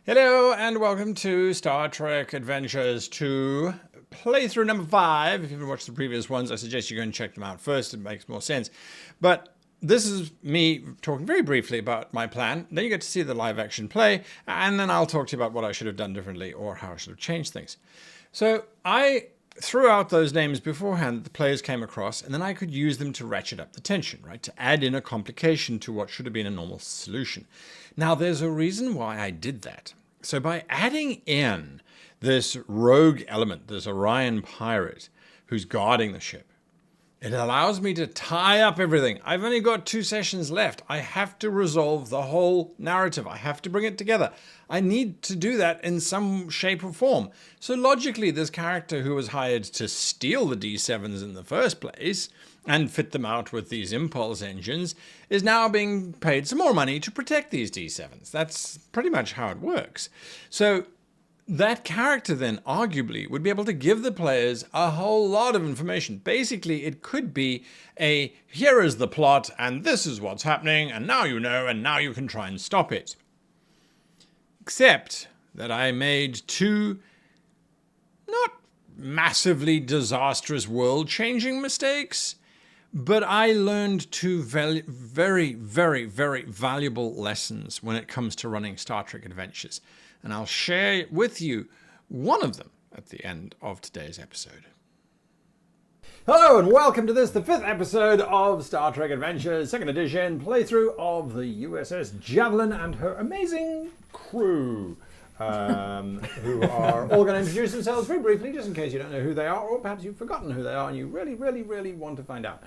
Hello and welcome to Star Trek Adventures 2 playthrough number 5. If you haven't watched the previous ones, I suggest you go and check them out first. It makes more sense. But this is me talking very briefly about my plan. Then you get to see the live action play, and then I'll talk to you about what I should have done differently or how I should have changed things. So I threw out those names beforehand that the players came across, and then I could use them to ratchet up the tension, right? To add in a complication to what should have been a normal solution. Now, there's a reason why I did that. So by adding in this rogue element, this Orion pirate who's guarding the ship, it allows me to tie up everything. I've only got 2 sessions left. I have to resolve the whole narrative. I have to bring it together. I need to do that in some shape or form. So logically, this character who was hired to steal the D7s in the first place and fit them out with these impulse engines is now being paid some more money to protect these D7s. That's pretty much how it works. So that character then arguably would be able to give the players a whole lot of information. Basically, it could be here is the plot and this is what's happening and now you know and now you can try and stop it. Except that I made 2 not massively disastrous world-changing mistakes, but I learned 2 very, very valuable lessons when it comes to running Star Trek adventures. And I'll share with you one of them at the end of today's episode. Hello and welcome to this, the 5th episode of Star Trek Adventures, 2nd edition, playthrough of the USS Javelin and her amazing crew, who are all going to introduce themselves very briefly, just in case you don't know who they are, or perhaps you've forgotten who they are and you really want to find out.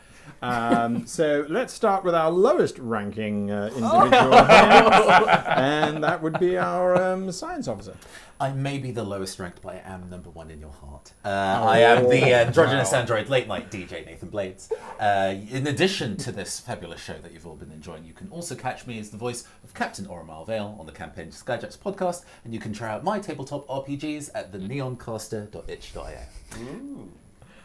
So let's start with our lowest ranking individual, and that would be our science officer. I may be the lowest ranked, but I am number 1 in your heart. I am the androgynous android late night DJ Nathan Blades. In addition to this fabulous show that you've all been enjoying, you can also catch me as the voice of Captain Orion Vale on the Campaign Skyjacks podcast, and you can try out my tabletop RPGs at theneoncaster.itch.io.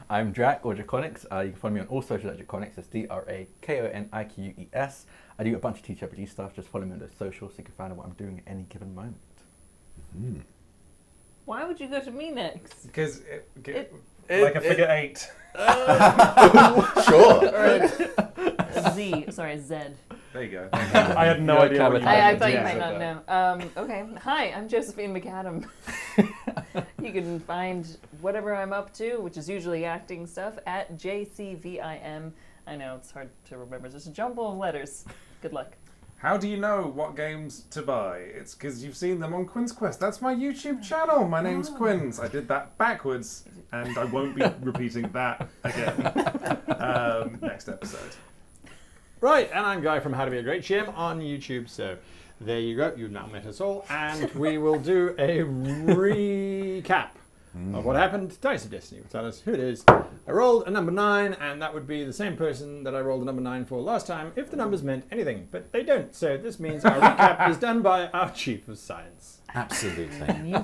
I'm Drak, or Draokoniques. You can follow me on all social at Draokoniques. That's DRAKONIQUES. I do a bunch of TTRPG stuff. Just follow me on those socials so you can find out what I'm doing at any given moment. Mm. Why would you go to me next? Because like a figure 8. Sure. Or Z. Sorry, Z. There you go. I had no idea what you I thought you might not know. Okay. Hi, I'm Josephine McAdam. You can find whatever I'm up to, which is usually acting stuff, at JCVIM. I know, it's hard to remember. It's just a jumble of letters. Good luck. How do you know what games to buy? It's because you've seen them on Quinn's Quest. That's my YouTube channel. My name's Quinns. I did that backwards, and I won't be repeating that again. Next episode. Right, and I'm Guy from How to Be a Great GM on YouTube, so there you go. You've now met us all, and we will do a recap of what happened. Dice of Destiny will tell us who it is. I rolled a number 9, and that would be the same person that I rolled a number 9 for last time, if the numbers meant anything, but they don't. So this means our recap is done by our Chief of Science. Absolutely.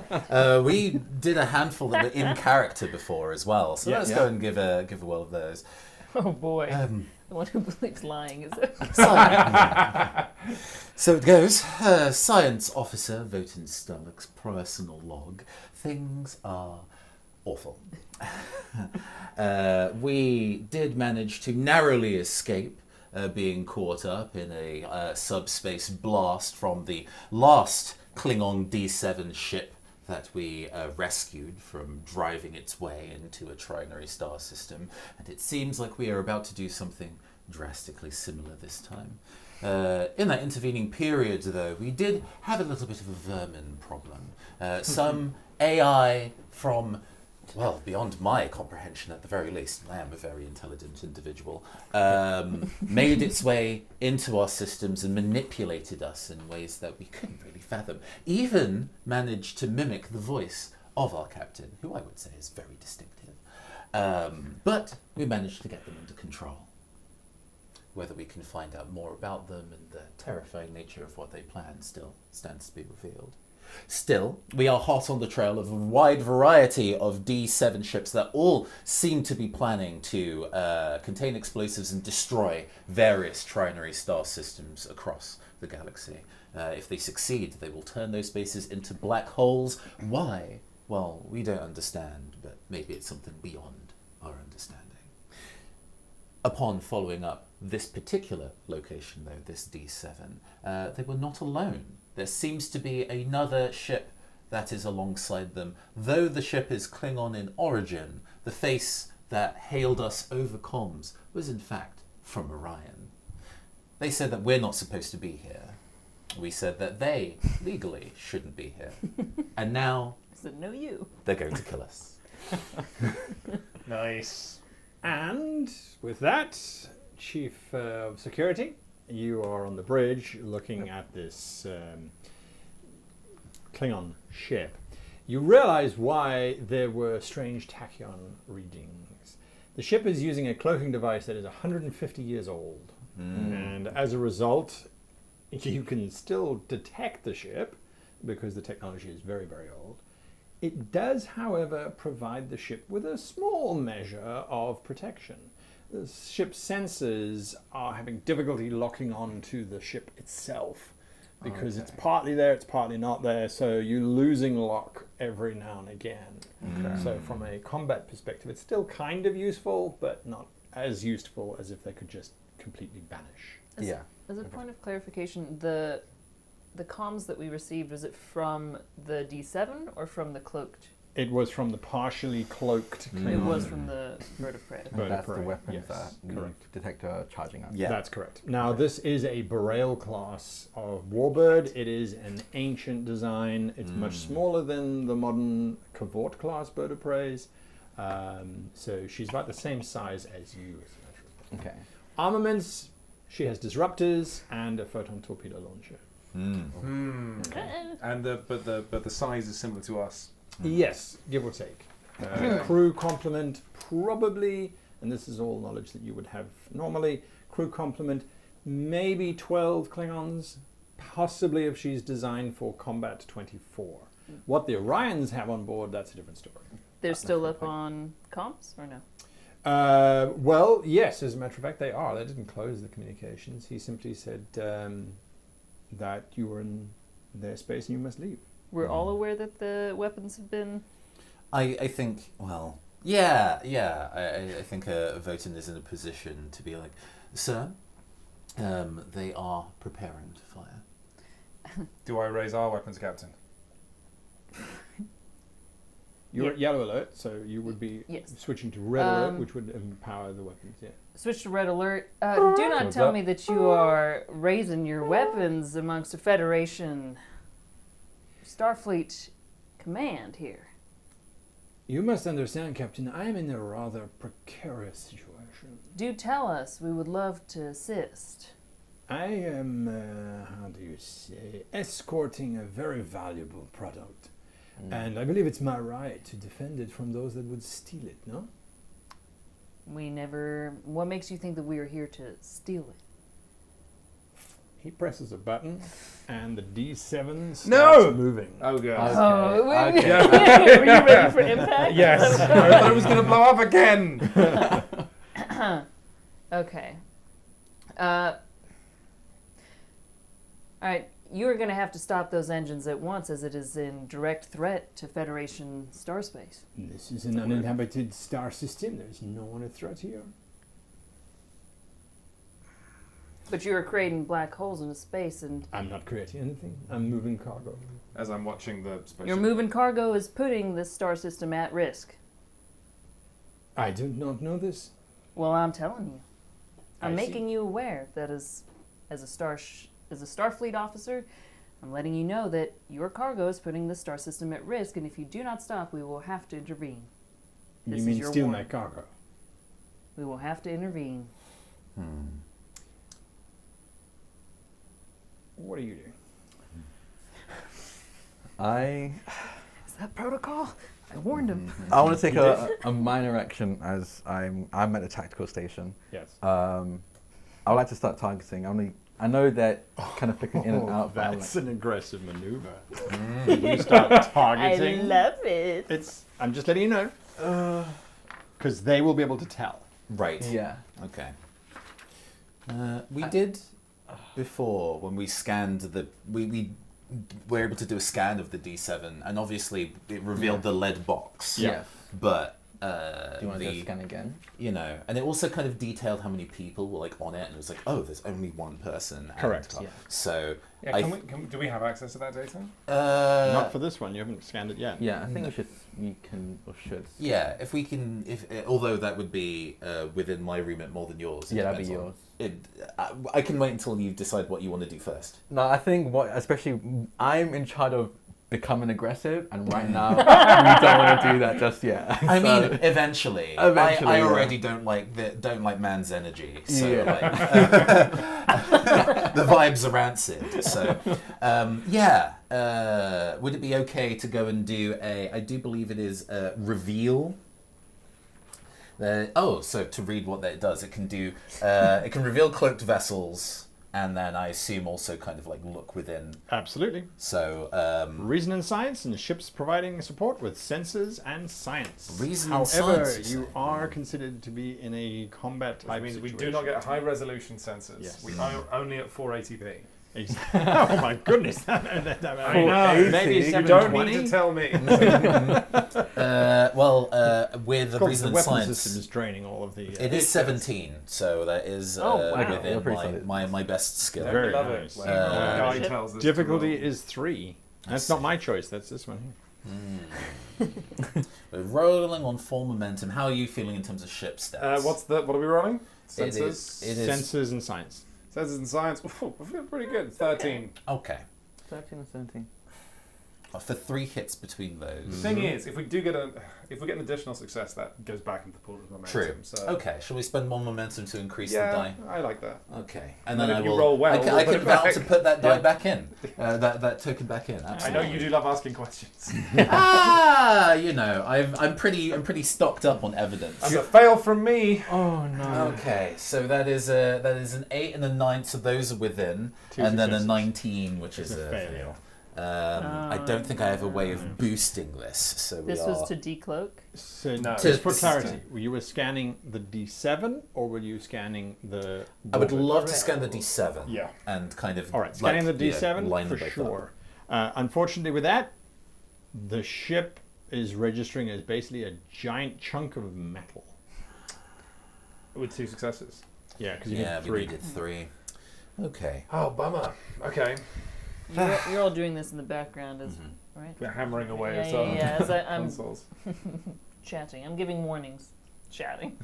We did a handful that were in character before as well, so let's go and give a whirl of those. Oh boy. The one who believes lying is it? So it goes. Science Officer Votan Stomach's personal log. Things are awful. We did manage to narrowly escape being caught up in a subspace blast from the last Klingon D7 ship that we rescued from driving its way into a trinary star system, and it seems like we are about to do something drastically similar this time. In that intervening period, though, we did have a little bit of a vermin problem. Some AI from, well, beyond my comprehension at the very least, I am a very intelligent individual, made its way into our systems and manipulated us in ways that we couldn't really fathom. Even managed to mimic the voice of our captain, who I would say is very distinctive. But we managed to get them under control. Whether we can find out more about them and the terrifying nature of what they plan still stands to be revealed. Still, we are hot on the trail of a wide variety of D7 ships that all seem to be planning to contain explosives and destroy various trinary star systems across the galaxy. If they succeed, they will turn those spaces into black holes. Why? Well, we don't understand, but maybe it's something beyond our understanding. Upon following up this particular location, though, this D7, they were not alone. There seems to be another ship that is alongside them. Though the ship is Klingon in origin, the face that hailed us over comms was in fact from Orion. They said that we're not supposed to be here. We said that they, legally, shouldn't be here. And now I said, no, you. they're going to kill us. Nice. And with that, Chief of Security, you are on the bridge looking at this Klingon ship. You realize why there were strange tachyon readings. The ship is using a cloaking device that is 150 years old. And as a result, you can still detect the ship because the technology is very, very old. It does, however, provide the ship with a small measure of protection. The ship's sensors are having difficulty locking on to the ship itself because it's partly there, it's partly not there, so you're losing lock every now and again. So from a combat perspective, it's still kind of useful, but not as useful as if they could just completely vanish. As a point of clarification, the comms that we received, was it from the D7 or from the cloaked? It was from the partially cloaked Klingon. It was from the bird of prey. Bird of That's the prey, weapons yes, that the correct. detector charging us. Yeah. That's correct. Now, this is a Boreal class of warbird. It is an ancient design. It's much smaller than the modern Cavort class bird of preys. So she's about the same size as you. Okay. Armaments, she has disruptors and a photon torpedo launcher. And the size is similar to us. Yes, give or take. Crew complement, probably, and this is all knowledge that you would have normally, crew complement, maybe 12 Klingons, possibly if she's designed for combat 24. What the Orions have on board, that's a different story. They're still up on comms or no? Well, yes, as a matter of fact, they are. They didn't close the communications. He simply said that you were in their space and you must leave. We're all aware that the weapons have been... I think, well, yeah. I think Votan is in a position to be like, sir, they are preparing to fire. Do I raise our weapons, Captain? You're at yellow alert, so you would be Yes. switching to red alert, which would empower the weapons, yeah. Switch to red alert. Do not tell me that you are raising your weapons amongst a Federation Starfleet command here. You must understand, Captain, I am in a rather precarious situation. Do tell us. We would love to assist. I am, how do you say, escorting a very valuable product. And I believe it's my right to defend it from those that would steal it, no? We never... What makes you think that we are here to steal it? He presses a button, and the D7 starts No! moving. Oh, God. Oh, Okay. were you ready for impact? Yes. I thought it was going to blow up again. Okay. All right. You are going to have to stop those engines at once, as it is in direct threat to Federation starspace. This is an uninhabited star system. There's no one a threat here. But you are creating black holes in space, and I'm not creating anything. I'm moving cargo. As I'm watching the spaceship. your moving cargo is putting this star system at risk. I do not know this. Well, I'm telling you. I'm I making you aware that as a Starfleet officer, I'm letting you know that your cargo is putting the star system at risk, and if you do not stop, we will have to intervene. This You is mean your steal my warning. cargo? We will have to intervene. What are you doing? Is that protocol? I warned him. I want to take a minor action as I'm at a tactical station. Yes. I would like to start targeting. I know that kind of flicking in and out. but I'm That's an aggressive maneuver. You start targeting. I love it. I'm just letting you know. Because they will be able to tell. Right. yeah. Okay. We did before when we scanned we were able to do a scan of the D7, and obviously it revealed the lead box. Yes. But Do you want to go scan again? you know, and it also kind of detailed how many people were like on it, and it was like, oh, there's only one person. Correct. And, Yeah. So Yeah, do we have access to that data? Not for this one. You haven't scanned it yet. Yeah, I think we can or should. yeah, if we can, although that would be within my remit more than yours. Yeah, that'd be depends on- yours. I can wait until you decide what you want to do first. No, I think especially I'm in charge of becoming aggressive, and right now we don't want to do that just yet. I So- mean, eventually. Eventually, I yeah. already don't like man's energy, so Yeah. like, the vibes are rancid. So, would it be okay to go and do I do believe it is a reveal. So to read what that does, it can do. It can reveal cloaked vessels. And then I assume also kind of like look within. Absolutely. So Reason and science, and ships providing support with sensors and science. Reason and However, science, you are considered to be in a combat type Which means we situation. do not get high resolution sensors. Yes. We are only at 480p. Oh my goodness! I know. Maybe You don't need 720. to tell me. with the Of course, reason the and weapon science, system is draining all of the. it is 17, so that is Oh, wow. You're within pretty solid. my best skill. Very love nice. it. When Guy tells us to Difficulty roll. is 3. That's not my choice. That's this one here. We're rolling on full momentum. How are you feeling in terms of ship stats? What are we rolling? It Sensors. is Sensors and science. Sensors and science. Ooh, I feel pretty good. 13. okay. 13 or 17. For 3 hits between The those. thing is, if we get an additional success, that goes back into the pool of momentum. True. So Okay. Shall we spend more momentum to increase yeah, the die? I like that. Okay. And then then I if you will. roll well, I can, we'll I put can it vow back. to put that die Yeah. back in. That token back in. I Absolutely. know you do love asking questions. You know, I'm pretty stocked up on evidence. That's a fail from me. Oh no. Okay, so that is an 8 and a 9, so those are within, 2 and then a successes. 19, which It's is a a fail. I don't think I have a way of boosting this, so we This are. was to decloak. So, No, just for it's- clarity, were you scanning the D7 or were you scanning the? I would board? love to scan the D7. Yeah. And kind of. All right, scanning like, the D7 line for them both sure. Unfortunately, with that, the ship is registering as basically a giant chunk of metal. With 2 successes. Yeah, because Up. you Yeah, need we 3. needed 3. Okay. Oh, bummer. Okay. You're all doing this in the background, as Mm-hmm. right? We're hammering away Yeah, at yeah, our yeah, as I'm consoles. chatting. I'm giving warnings. Chatting.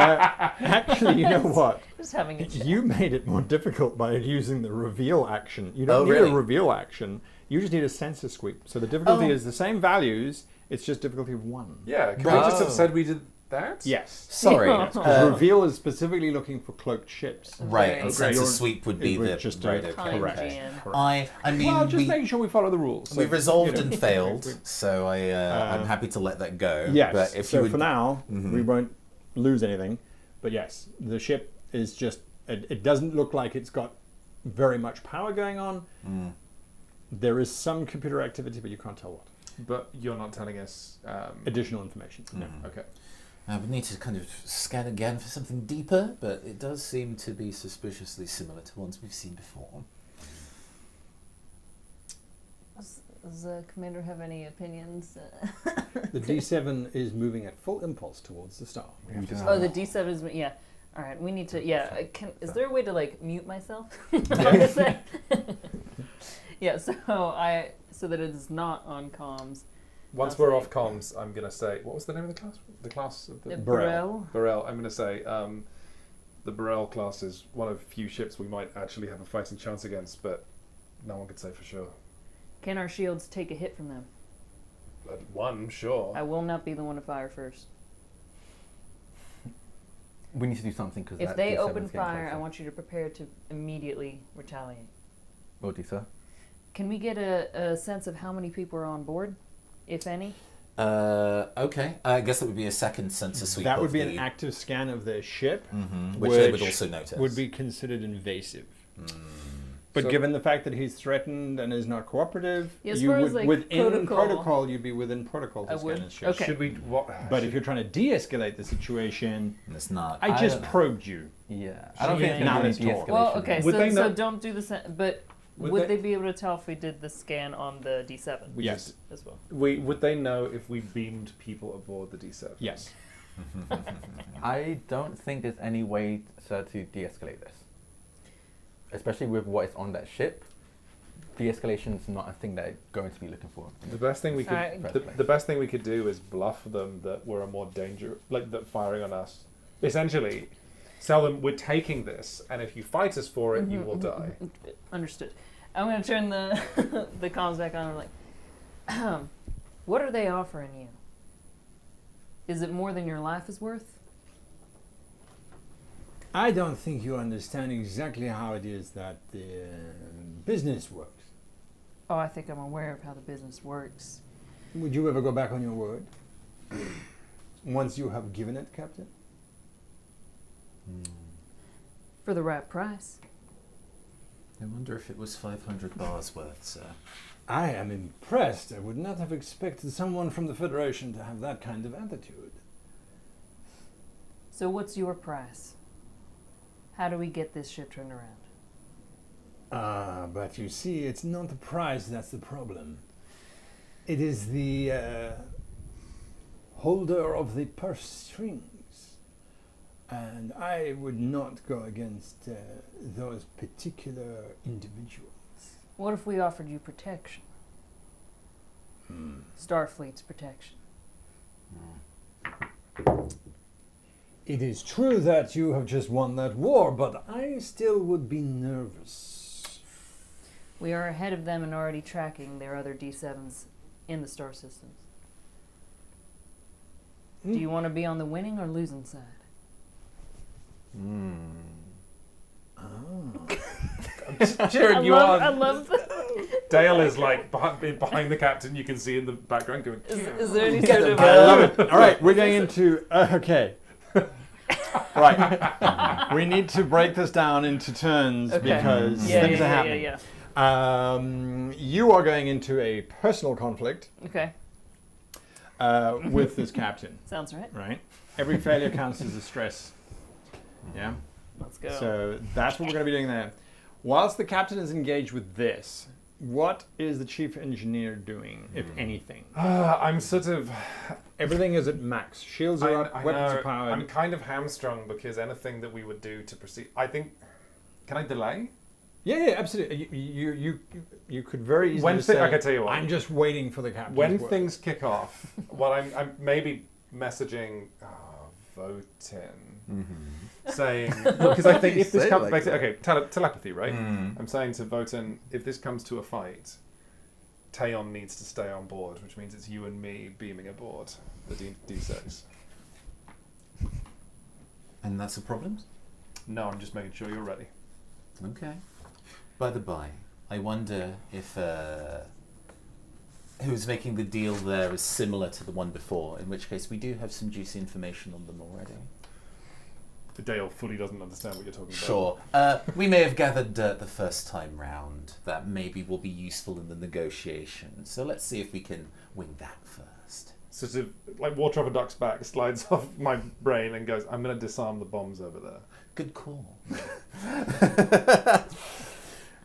Actually, you know what? Just having a chat. You made it more difficult by using the reveal action. You don't Oh, need really? a reveal action. You just need a sensor sweep. So the difficulty Oh. is the same values. It's just difficulty of 1. Yeah, can we Right. just have said we did that? Yes. Sorry. Because reveal is specifically looking for cloaked ships. Right, Okay. and sensor You're- sweep would be it would the just right. do Okay. Time Correct. GM. I mean, Well, just we, making sure we follow the rules. we So, resolved you know, and failed, we- so I'm happy to let that go. Yes. But if so you would, for now, we won't lose anything. But yes, the ship is just. It doesn't look like it's got very much power going on. There is some computer activity, but you can't tell what. But you're not telling us. Additional information. No. Okay. I would need to kind of scan again for something deeper, but it does seem to be suspiciously similar to ones we've seen before. Does the commander have any opinions? The D7 is moving at full impulse towards the star. We have to Oh, the D7 is yeah. All right, we need to is there a way to like mute myself? Yeah, so that it is not on comms. Once we're off comms, I'm going to say, what was the name of the class? The class of the Burrell. Burrell. I'm going to say the Burrell class is one of few ships we might actually have a fighting chance against, but no one could say for sure. Can our shields take a hit from them? One, sure. I will not be the one to fire first. We need to do something because If they open fire, I want you to prepare to immediately retaliate. Will do, sir. Can we get a sense of how many people are on board, if any? Okay. I guess that would be a second sensor sweep. That would of be the, an active scan of their ship, which they would also notice. would be considered invasive. But So- given the fact that he's threatened and is not cooperative, Yeah, as you far would as, like, within protocol, you'd be within protocol to I scan would. his ship. Okay. Should we? What? But if you're trying to de-escalate the situation, It's not. I just don't know. probed you. Yeah. I don't Yeah. think Now there's let's any talk. de-escalation. Well, okay, Would they so not- don't do the but would they be able to tell if we did the scan on the D7 Yes. as well? would they know if we beamed people aboard the D7? Yes. I don't think there's any way, sir, to de-escalate this. Especially with what is on that ship. De-escalation is not a thing that they're going to be looking for. The best thing we could Alright. the best thing we could do is bluff them that we're a more danger, like that firing on us. Essentially, tell them we're taking this, and if you fight us for it, you will die. Understood. I'm gonna turn the the comms back on. I'm like, what are they offering you? Is it more than your life is worth? I don't think you understand exactly how it is that the business works. Oh, I think I'm aware of how the business works. Would you ever go back on your word? Once you have given it, Captain? For the right price. I wonder if it was 500 bars worth, sir. I am impressed. I would not have expected someone from the Federation to have that kind of attitude. So what's your price? How do we get this ship turned around? But you see, it's not the price that's the problem. It is the holder of the purse strings. And I would not go against those particular individuals. What if we offered you protection? Starfleet's protection. It is true that you have just won that war, but I still would be nervous. We are ahead of them and already tracking their other D7s in the star systems. Do you want to be on the winning or losing side? Jared, you I are. love Dale is like behind the captain. You can see in the background going. Is there any sort of... I love it. All right, we're going into... okay. Right. We need to break this down into turns Okay. because things are happening. You are going into a personal conflict Okay, with this captain, sounds right. right? Every failure counts as a stress. Yeah? Let's go. So that's what we're going to be doing there. Whilst the captain is engaged with this, what is the chief engineer doing, if anything? I'm sort of. Everything is at max. Shields are up, weapons are powered. I'm kind of hamstrung because anything that we would do to proceed. I think. Can I delay? Yeah, absolutely. You could very easily When say, I can tell you what. I'm just waiting for the captain. When things kick off, what I'm maybe messaging Votin, saying because I think if this Say it comes like okay, telepathy, right? I'm saying to Votin, if this comes to a fight, Taeon needs to stay on board, which means it's you and me beaming aboard the D6. And that's a problem? No, I'm just making sure you're ready. Okay. By the by, I wonder if who's making the deal there is similar to the one before, in which case we do have some juicy information on them already. Dale fully doesn't understand what you're talking about. Sure. We may have gathered dirt the first time round that maybe will be useful in the negotiation. So let's see if we can win that first. Sort of like Water Off a Duck's Back slides off my brain and goes, I'm going to disarm the bombs over there. Good call.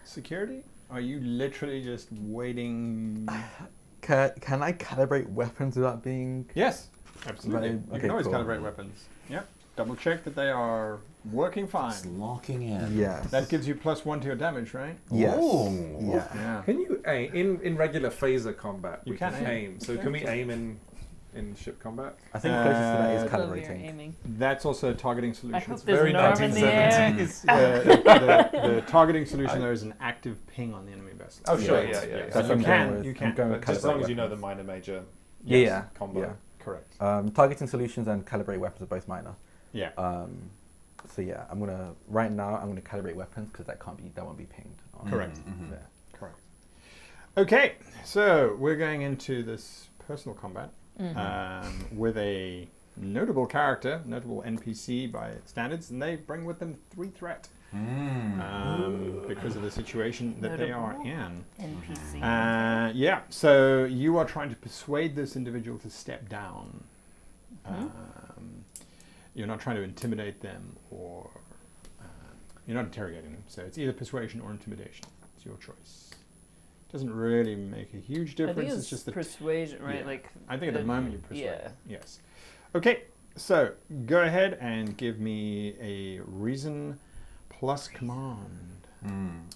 Security? Are you literally just waiting? Can I calibrate weapons without being... Yes, absolutely. Right, You okay, can always cool. calibrate weapons. Yep. Double check that they are working fine. It's locking in. Yes. That gives you +1 to your damage, right? Yes. Ooh. Yeah. Yeah. Can you aim in regular phaser combat? You We can can aim. aim. So can we aim in ship combat? I think the closest to that is I love your calibrating. aiming. That's also a targeting I solution. hope there's an arm in the air. 1970s. The targeting solution there is an active ping on the enemy vessel. Oh, sure, Yeah. yeah. So That's you what I'm can, going with. you I'm can. going but with Just as long as you know weapons. the minor major Yeah. combo. Yeah. Correct. Targeting solutions and calibrate weapons are both minor. Yeah. So yeah, I'm gonna calibrate weapons because that won't be pinged. Correct. Yeah. Correct. Okay, so we're going into this personal combat with a notable character, notable NPC by standards, and they bring with them 3 threat because of the situation that they are in. NPC. Yeah, so you are trying to persuade this individual to step down. You're not trying to intimidate them, or you're not interrogating them. So it's either persuasion or intimidation. It's your choice. Doesn't really make a huge difference. I think it's just the persuasion, right? yeah. Like I think at the moment you persuade. Yeah. Yes. Okay, so go ahead and give me a reason plus command.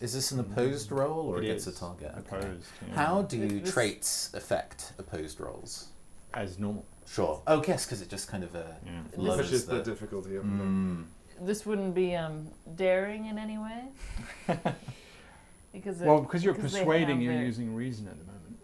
Is this an opposed roll or It against a is target? opposed, yeah. How do This- traits affect opposed rolls? As normal. Sure. Oh, yes, because it just kind of Yeah. lowers Pushes the difficulty of them. This wouldn't be daring in any way. Because Because you're because they persuading, have you're their- using reason at the moment.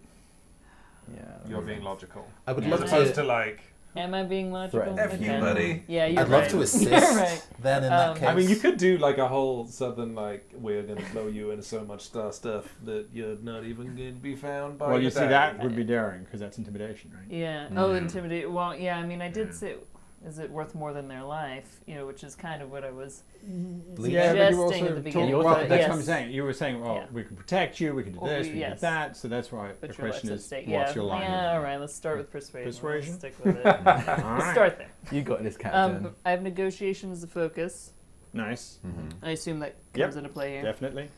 Yeah. You're being logical. I would Yeah. love As opposed to. to like, Am I being logical? Threaten. F you, Okay. buddy. Yeah, you're I'd right. love to assist. You're right. Then in that case, I mean, you could do like a whole southern like, we're going to blow you into so much star stuff that you're not even going to be found by Well, you your see, daddy. that would be daring, because that's intimidation, right? Yeah. Oh, intimidate. Well, yeah. I mean, I did say, is it worth more than their life? You know, which is kind of what I was. Yeah, but you Suggesting also at the beginning, well, but that's yes. what I'm saying. You were saying, well, Yeah. we can protect you, we can do Well, this, we can yes. do that. So that's why But the your question life's is, at stake. what's Yeah. your line? Yeah. All right. Let's start with persuasion. Persuasion? Let's stick with it. All Let's right. start there. You got this, Captain. I have negotiation as a focus. Nice. I assume that Yep. comes into play here. Definitely.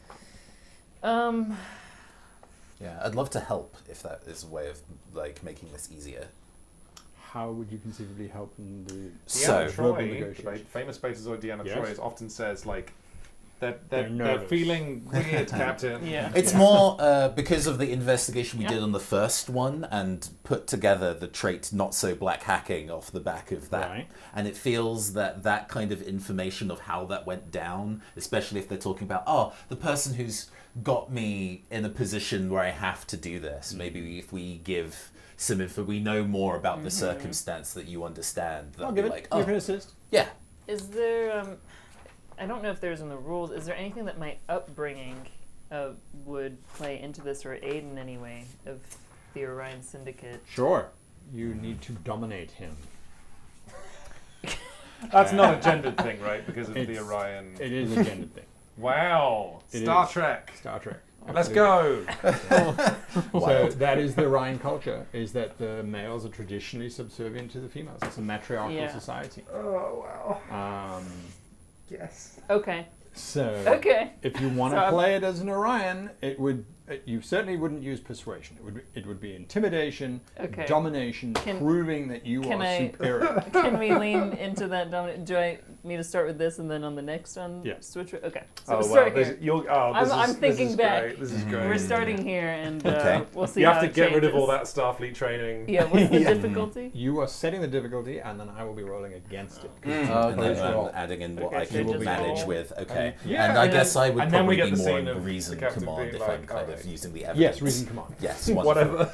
yeah, I'd love to help if that is a way of like making this easier. How would you conceivably help in the So- Deanna verbal Troy, negotiation? like, famous Betazoid Deanna Yes. Troy, often says like that They're that nervous. feeling weird, Captain. Yeah. It's more because of the investigation we Yeah. did on the first one and put together the trait not so black hacking off the back of that. Right. And it feels that that kind of information of how that went down, especially if they're talking about, oh, the person who's got me in a position where I have to do this. Maybe if we give some info, we know more about the circumstance that you understand. I'll That'd give be it. like, Give oh, it assist. yeah. Is there? I don't know if there's in the rules. Is there anything that my upbringing would play into this or aid in any way of the Orion Syndicate? Sure. You need to dominate him. That's not a gendered thing, right? Because of the It's- Orion. It is a gender thing. Wow. It Star is. Trek. Star Trek. Let's go. So that is the Orion culture, is that the males are traditionally subservient to the females. It's a matriarchal Yeah. society. Oh wow. Yes. Okay. So Okay. if you want So to I'm- play it as an Orion, it would you certainly wouldn't use persuasion. It would be intimidation, Okay. domination, Can- proving that you can are I- superior. Can we lean into that dominant? Do I need to start with this and then on the next one Yeah. switch? Okay. So Oh we'll wow. start This, here. this I'm thinking is back. Great. This is great. We're starting here and Okay. we'll see You how have to it get rid of all changes. that Starfleet training. Yeah. What's the difficulty? You are setting the difficulty, and then I will be rolling against it. 'cause it's Oh, an And then opposed I'm roll. adding in what Okay, I so can just manage roll. with. Okay. Yeah. And I And guess I would and then we probably get be the more scene in of reason the captain command being if like, I'm kind alright. of using the evidence. Yes, reason command. Yes, wonderful. Whatever.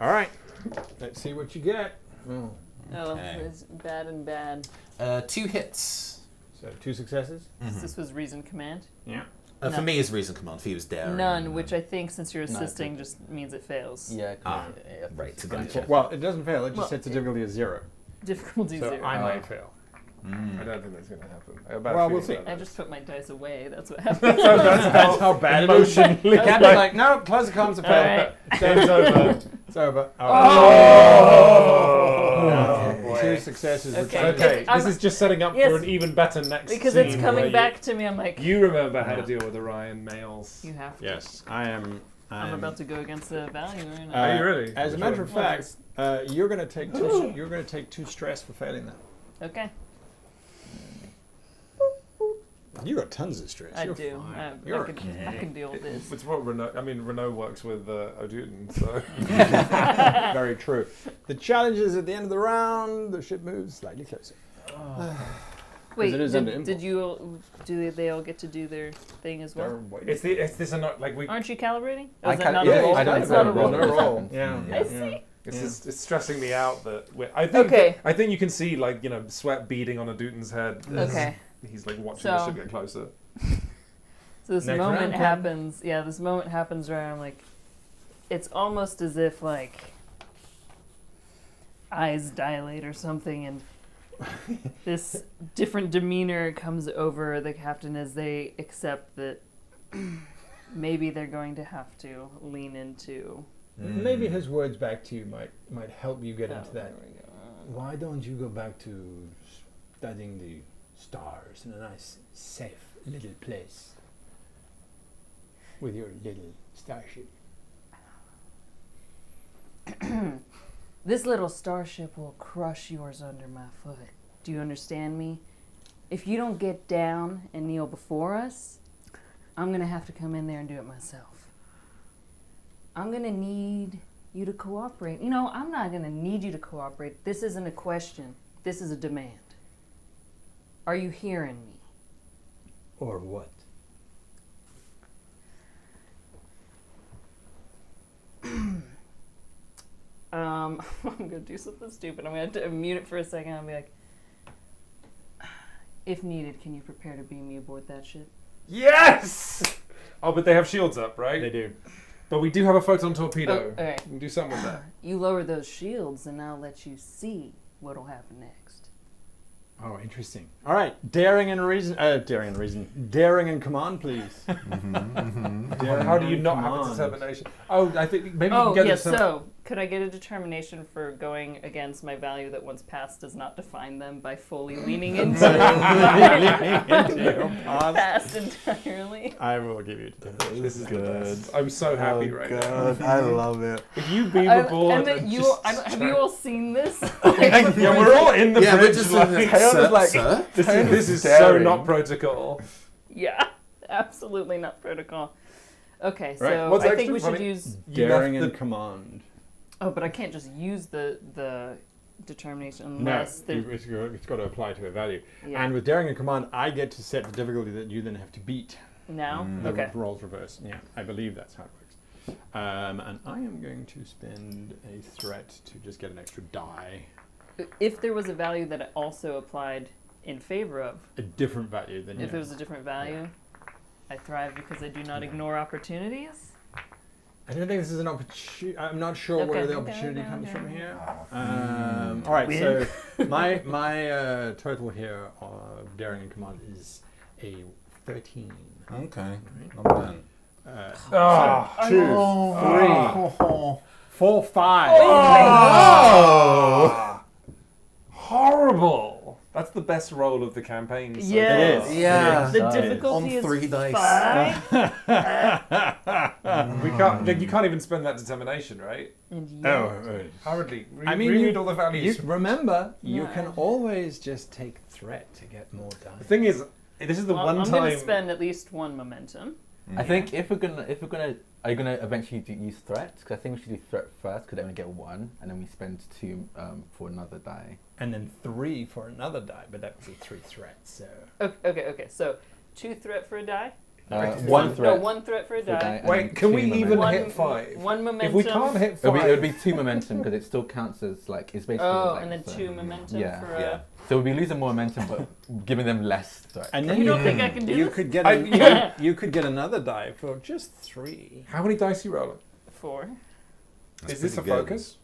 All right. Let's see what you get. Oh. Oh, Okay. it's bad and bad. 2 hits. So 2 successes. This was reason command. Yeah. For No. me, is reason command. For you, is daring. None, which I think since you're No, assisting it's- just means it fails. Yeah. right, to Gotcha. gotcha. Well, it doesn't fail. It just Well, sets the difficulty as 0. Difficulty So 0. I Oh. might fail. I don't think that's going to happen. I have a bad Well, we'll feeling see. about I it. just put my dice away. That's what happened. That's how bad it is. Emotionally. The captain's like, no, close the comms, a All fail. right. Game's over. It's over. Oh, boy. 2 successes. Which Okay. Okay, I'm- this is just setting up Yes. for an even better next Because scene it's where coming you- back to me. I'm like, You remember how to deal with Orion males. you have to. Yes, I am. I'm about to go against the value. Aren't Uh, I? Are you really? As a matter of Well, fact, you're going to take 2. You're going to take 2 stress for failing that. Okay. You got tons of stress. I You're do. fine. I You're can deal with this. It's what Renault. I mean, Renault works with O'Duton, so Very true. The challenge is at the end of the round, the ship moves slightly closer. Wait, it is under did you? Do they all get to do their thing as well? it's this not like we. Aren't you calibrating? I Is that cal- not yeah, a roll? I don't It's know not a the roll. roll. No roll. happens. Yeah. I see. It's stressing me out that I think Okay. I think you can see like sweat beading on O'Duton's head. as Okay. He's like watching the So- ship get closer. So this Next moment round, happens. Yeah, this moment happens where I'm like, it's almost as if like eyes dilate or something, and this different demeanor comes over the captain as they accept that maybe they're going to have to lean into. Maybe his words back to you might help you get into that. There we go. Why don't you go back to studying the stars in a nice, safe little place with your little starship? This little starship will crush yours under my foot. Do you understand me? If you don't get down and kneel before us, I'm going to have to come in there and do it myself. I'm going to need you to cooperate. You know, I'm not going to need you to cooperate. This isn't a question. This is a demand. Are you hearing me? Or what? I'm going to do something stupid. I'm going to mute it for a second. I'll be like, if needed, can you prepare to beam me aboard that ship? Yes! Oh, but they have shields up, right? They do. But we do have a photon torpedo. Oh, okay. We can do something with that. You lower those shields and I'll let you see what'll happen next. Oh, interesting. All right, daring and command, please. How do you not have a determination? Oh, I think maybe you Oh, can get yes, so could I get a determination for going against my value that once past does not define them by fully leaning into past entirely? I will give you a determination. This is good. I'm so happy right now. I love it. If you beam aboard, And that you, have you all seen this? yeah, we're all in the Yeah, we're bridge. just Like, sir? this is so not protocol. Yeah, absolutely not protocol. Okay, so Right. What's I think extra we should funny? use... Daring left and the- command. Oh, but I can't just use the determination No, unless... it's got to apply to a value. Yeah. And with daring and command, I get to set the difficulty that you then have to beat. Now? The Okay. roles reverse. Yeah, I believe that's how it works. And I am going to spend a threat to just get an extra die. If there was a value that it also applied in favor of, A different value than if it was a different value, I thrive because I do not ignore opportunities. I don't think this is an opportunity. I'm not sure where the opportunity comes from here. All right, so my total here of daring and command is a 13. Okay, not bad. So 2, 3, 4, 5. Oh! Horrible. That's the best roll of the campaign. So Yeah. It is. Yeah. The It is. difficulty On is 3 dice. 5. We can't. You can't even spend that determination, right? And Oh, yet, Hurriedly. I mean, reread all the values. remember, you No. can always just take threat to get more The done. thing is, this is the well, one I'm time. going to spend at least one momentum. I think if we're gonna, are you gonna eventually use threats? Because I think we should do threat first, because then we get 1, and then we spend 2 for another die. And then 3 for another die, but that would be 3 threats. So Okay. So 2 threat for a die? One threat. No, 1 threat for a for a die, die. and Wait, then can 2 we even momentum. hit 5? 1 momentum. If we can't hit 5, It would be 2 momentum because it still counts as like it's basically. Oh, like and then 2 momentum Yeah, for a... yeah. So we'll be losing more momentum, but giving them less threat. and then You don't think I can do you this? could get you could get another die for just 3. how many dice are you rolling? 4. That's Is this a pretty good. focus?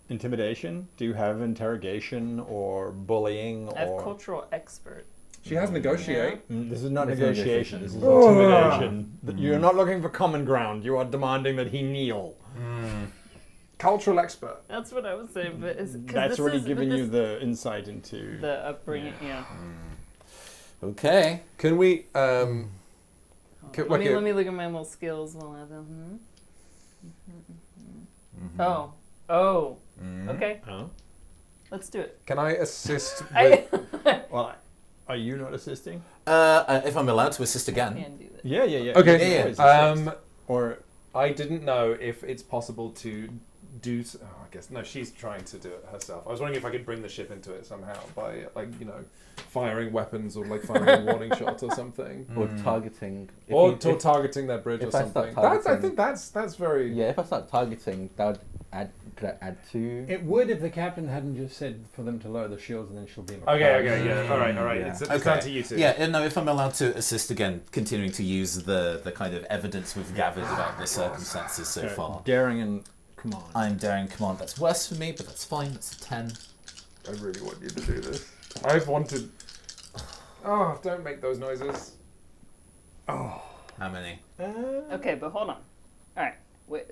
Intimidation? Do you have interrogation or bullying I have or? cultural expert. She has negotiate. This is not It's negotiation. This is negotiation. intimidation. You're not looking for common ground. You are demanding that he kneel. Cultural expert. That's what I was saying, but it's, 'cause That's this already is, giving but you this- the insight into. the upbringing. Yeah. Okay. Can we? Let me look at my little skills while I have them. Oh. Okay. Oh. Let's do it. Can I assist with? Well, are you not assisting? If I'm allowed to assist again. Can do this. Yeah. Okay. You can always Yeah. assist. Or I didn't know if it's possible to do. Oh, I guess no. She's trying to do it herself. I was wondering if I could bring the ship into it somehow by, like, firing weapons or like firing a warning shot or something, Or targeting. If or you- if- targeting their bridge or if I start something. I targeting- think that's very. Yeah, if I start targeting, that would add. Could I add 2? it would if the captain hadn't just said for them to lower the shields and then she'll beam. Okay. Yeah. All right. Yeah. It's Okay. down to you two. Yeah, no, if I'm allowed to assist again, continuing to use the kind of evidence we've gathered about the circumstances so far. Daring and command. I'm daring command. That's worse for me, but that's fine. That's a 10. I really want you to do this. I've wanted... Oh, don't make those noises. Oh. How many? Okay, but hold on. All right. Wait.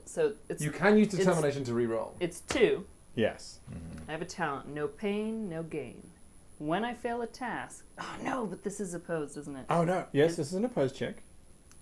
So it's You can use determination to re-roll. it's 2. Yes. I have a talent. No pain, no gain. When I fail a task. Oh no, but this is opposed, isn't it? Oh no. Yes, this is an opposed check.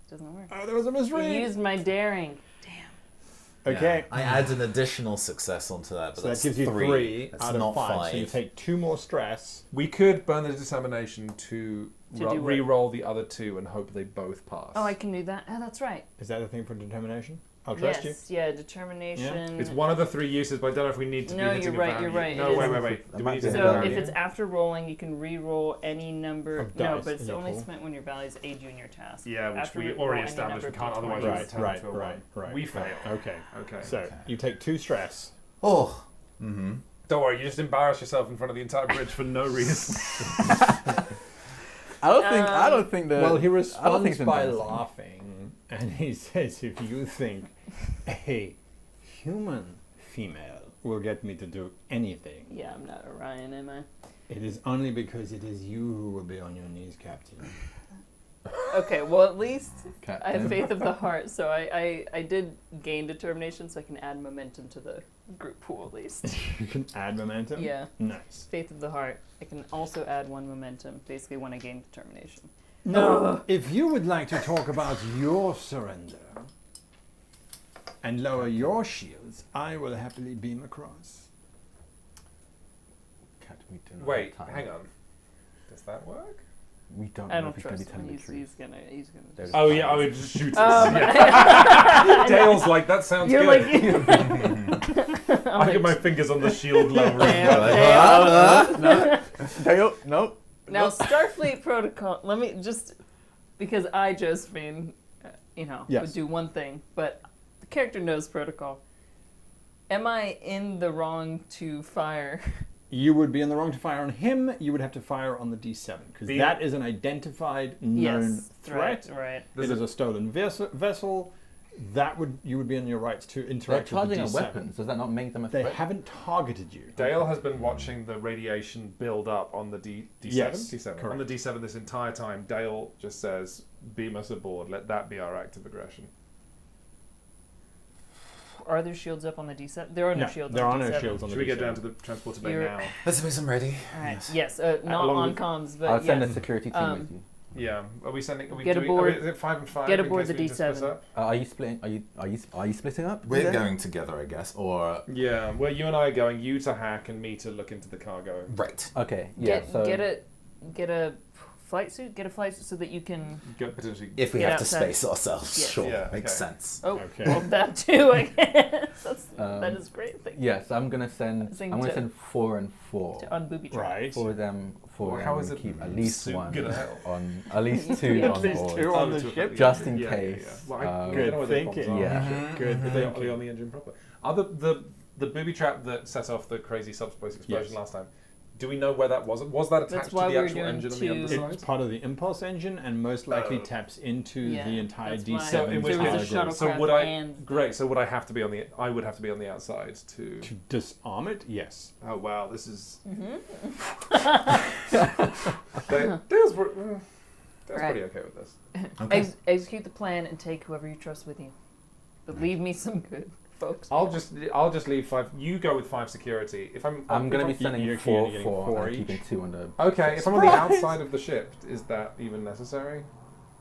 Doesn't work. Oh, there was a I misread. used my daring. Damn. Okay. Yeah, I add an additional success onto that, but So that that's gives you 3 That's out not of 5. So you 5. take 2 more stress. We could burn the determination to do what? re-roll the other 2 and hope they both pass. Oh, I can do that. Oh, that's right. Is that the thing for determination? I'll trust Yes. Yeah. Determination. It's one of the 3 uses, but I don't know if we need to No, be hitting you're a right, value. you're right, No, it wait, is. wait, wait. That Do we might need be to a hit a So value. if value? it's after rolling, you can re-roll any number. Of No, dice but it's in your only pool. spent when your values aid you in your task. Yeah, which After we roll already any established. We number can't of otherwise d20s. use a talent to a 1. right. We fail. Okay. Okay. So you take 2 stress. Oh. Mm-hmm. Don't worry, you just embarrass yourself in front of the entire bridge for no reason. I don't think that. Well, he I don't think responds it's by embarrassing. laughing, and he says, "If you think a human female will get me to do anything, Yeah, I'm not Orion, am I? it is only because it is you who will be on your knees, Captain." Okay, well at least I have Captain. faith of the heart, so I did gain determination, so I can add momentum to the group pool at least. You can add momentum. Yeah. Nice. Faith of the heart. I can also add 1 momentum, basically when I gain determination. Now, if you would like to talk about your surrender and lower your shields, I will happily beam across. Captain, we do not Wait, have time. hang on. Does that work? We don't I know don't if he's going to trust be telling him. the truth. He's gonna. There's Oh time. yeah, I would just shoot it. Um, Yeah. Dale's like, that sounds You're good. like. I get my fingers on the shield lowering. No. Now, Starfleet protocol. Let me just because I, Josephine, would Yes. do one thing, but the character knows protocol. Am I in the wrong to fire? You would be in the wrong to fire on him. You would have to fire on the D7 because The- that is an identified known Yes, threat. right. It is a stolen vessel. You would be in your rights to They're interact with the charging D7. on weapons. Does that not make them a They threat? haven't targeted you. Dale has been watching the radiation build up on the D7. Yes, D7. correct. On the D7 this entire time. Dale just says, "Beam us aboard. Let that be our act of aggression." Are there shields up on the D7? There are no, No, shields. there on are the no D7. shields on Should the we get D7. down to the transporter bay You're- now? Let's suppose I'm ready. All right. Yes. Yes. Not Along on with- comms, but I'll send yes. a security team with you. Yeah. Are we sending? Are we Get doing, aboard- Is it 5 and 5? get in aboard case the we need to split D7. up? Are you splitting? Are you splitting up? We're then? going together, I guess. Or Yeah. Well, you and I are going. You to hack and me to look into the cargo. right. Okay. Yeah. Get a flight suit. Get a flight suit so that you can. Go potentially. If we Get have outside. to space ourselves, Yes. sure, Yeah, makes okay. sense. Oh, Okay. well, that too. I guess that is great. Thank you. Yes, I'm gonna send. Sing I'm gonna to- send 4 and 4 To unbooby trap. Right. for them. Well, how is to it keep at least suit one gonna help? on. At least 2 At on least board. 2 on the to- ship? Just in yeah, case. Yeah, yeah. Well, I Um, don't Good know what those thinking. bombs are. Yeah. Good Are they thinking. on the engine proper? Are the booby trap that set off the crazy subspace explosion Yes. last time? Do we know where that was? Was that That's attached to why the we were actual doing engine on the 2. underside? It's part of the impulse engine and most likely Oh. taps into Yeah, the entire that's D7 why So in which there was a case- shuttle so craft would I? and Great. So would I have to be on the? I would have to be on the outside to. to disarm it. Yes. Oh wow, this is. Mm-hmm. Dale's Right. pretty okay with this. Okay. execute the plan and take whoever you trust with you. But leave me some good folks. I'll just leave 5. You go with 5 security. If I'm I'm gonna be if sending you're 4, getting 4, 4 and each. keeping 2 on the. okay, if I'm on the outside of the ship, is that even necessary?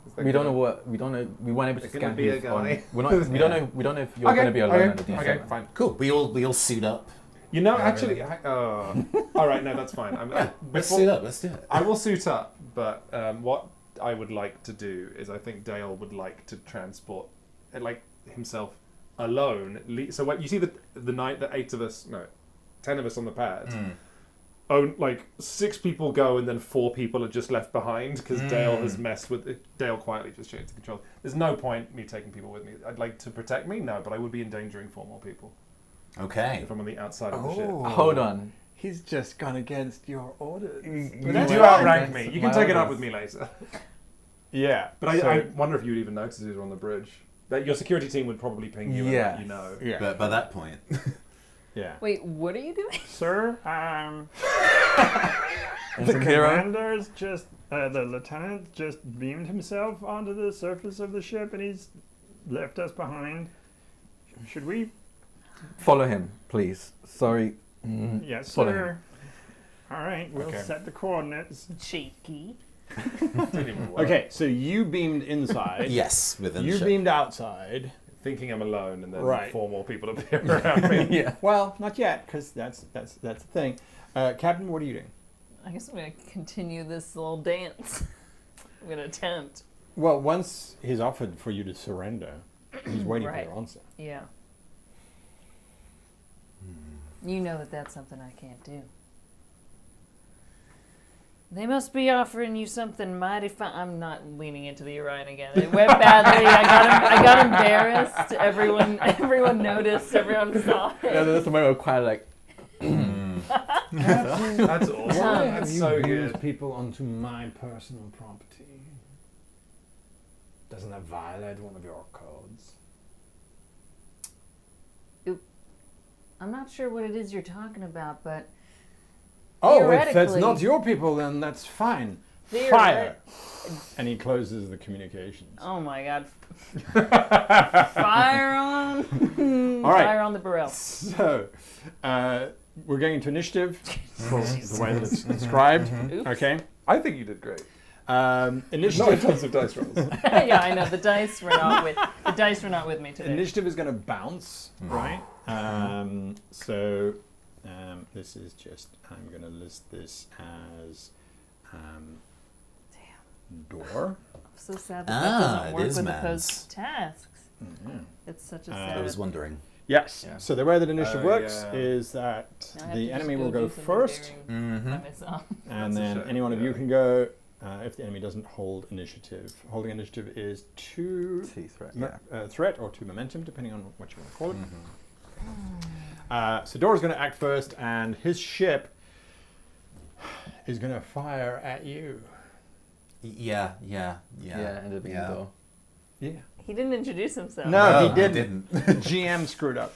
Is that We don't know gonna- what we don't know. We weren't able to There's gonna scan be a who's guy. on. We're not. We don't know. We don't know if you're going to be alone on the D7. Okay, fine. Cool. We all suit up. You know, Yeah, actually, really. all right, no, that's fine. Let's before- suit up. Let's do it. I will suit up, but what I would like to do is I think Dale would like to transport, himself alone. So what you see the 8 of us, no, 10 of us on the pad. Oh, 6 people go and then 4 people are just left behind because Dale has messed with it. Dale quietly just changed the controls. There's no point me taking people with me. I'd like to protect me, no, but I would be endangering 4 more people Okay. if I'm on the outside of the ship. Hold on. He's just gone against your orders. You that's outrank fine. me. You can My take it up orders. with me later. Yeah. But so I wonder if you'd even notice it on the bridge. That your security team would probably ping you and let you know. Yeah. But by that point, Yeah. Wait, what are you doing? Sir, And the from here on, commander's just, the lieutenant just beamed himself onto the surface of the ship and he's left us behind. Should we? follow him, please. Sorry. Yes, Follow sir. All right, we'll Okay. set the coordinates. Cheeky. Didn't even work. Okay, so you beamed inside. yes, within You the ship. beamed outside. Thinking I'm alone, and then Right. 4 more people appear around me. Yeah. Well, not yet, because that's the thing. Captain, what are you doing? I guess I'm gonna continue this little dance. I'm gonna attempt. Well, once he's offered for you to surrender, he's waiting Right. for your answer. Yeah. You know that that's something I can't do. They must be offering you something mighty fine. I'm not leaning into the Orion again. It went badly. I got embarrassed. Everyone noticed. Everyone saw it. Yeah, that's the moment we're quite like, That's awesome. That's so good. people onto my personal property? Doesn't that violate one of your codes? I'm not sure what it is you're talking about, but Oh, if that's Theoretically- not your people, then that's fine. Theoret- Fire! And he closes the communications. oh my god. Fire on! All right. Fire on the barrel. So, we're going into initiative for the way that it's described. Oops. Okay. I think you did great. Um, Not in initiative. terms of dice rolls. Yeah, I know. The dice were not with me today. Initiative is going to bounce, right? So this is just, I'm going to list this as door. I'm so sad that Ah, that doesn't it work is with mans. opposed tasks. Mhm. It's such a I sad. was wondering. Yes. Yeah. So the way that initiative Oh, works yeah. is that I have the to enemy just will go do something first, very Mm-hmm. by myself. and That's a then shame, any one of you yeah. can go if the enemy doesn't hold initiative. Holding initiative is 2 threat. threat or 2 momentum, depending on what you want to call it. Mm-hmm. So Dora's going to act first, and his ship is going to fire at you. Yeah. Yeah, ended up being Yeah. the door. Yeah. He didn't introduce himself. No, he I didn't. GM screwed up.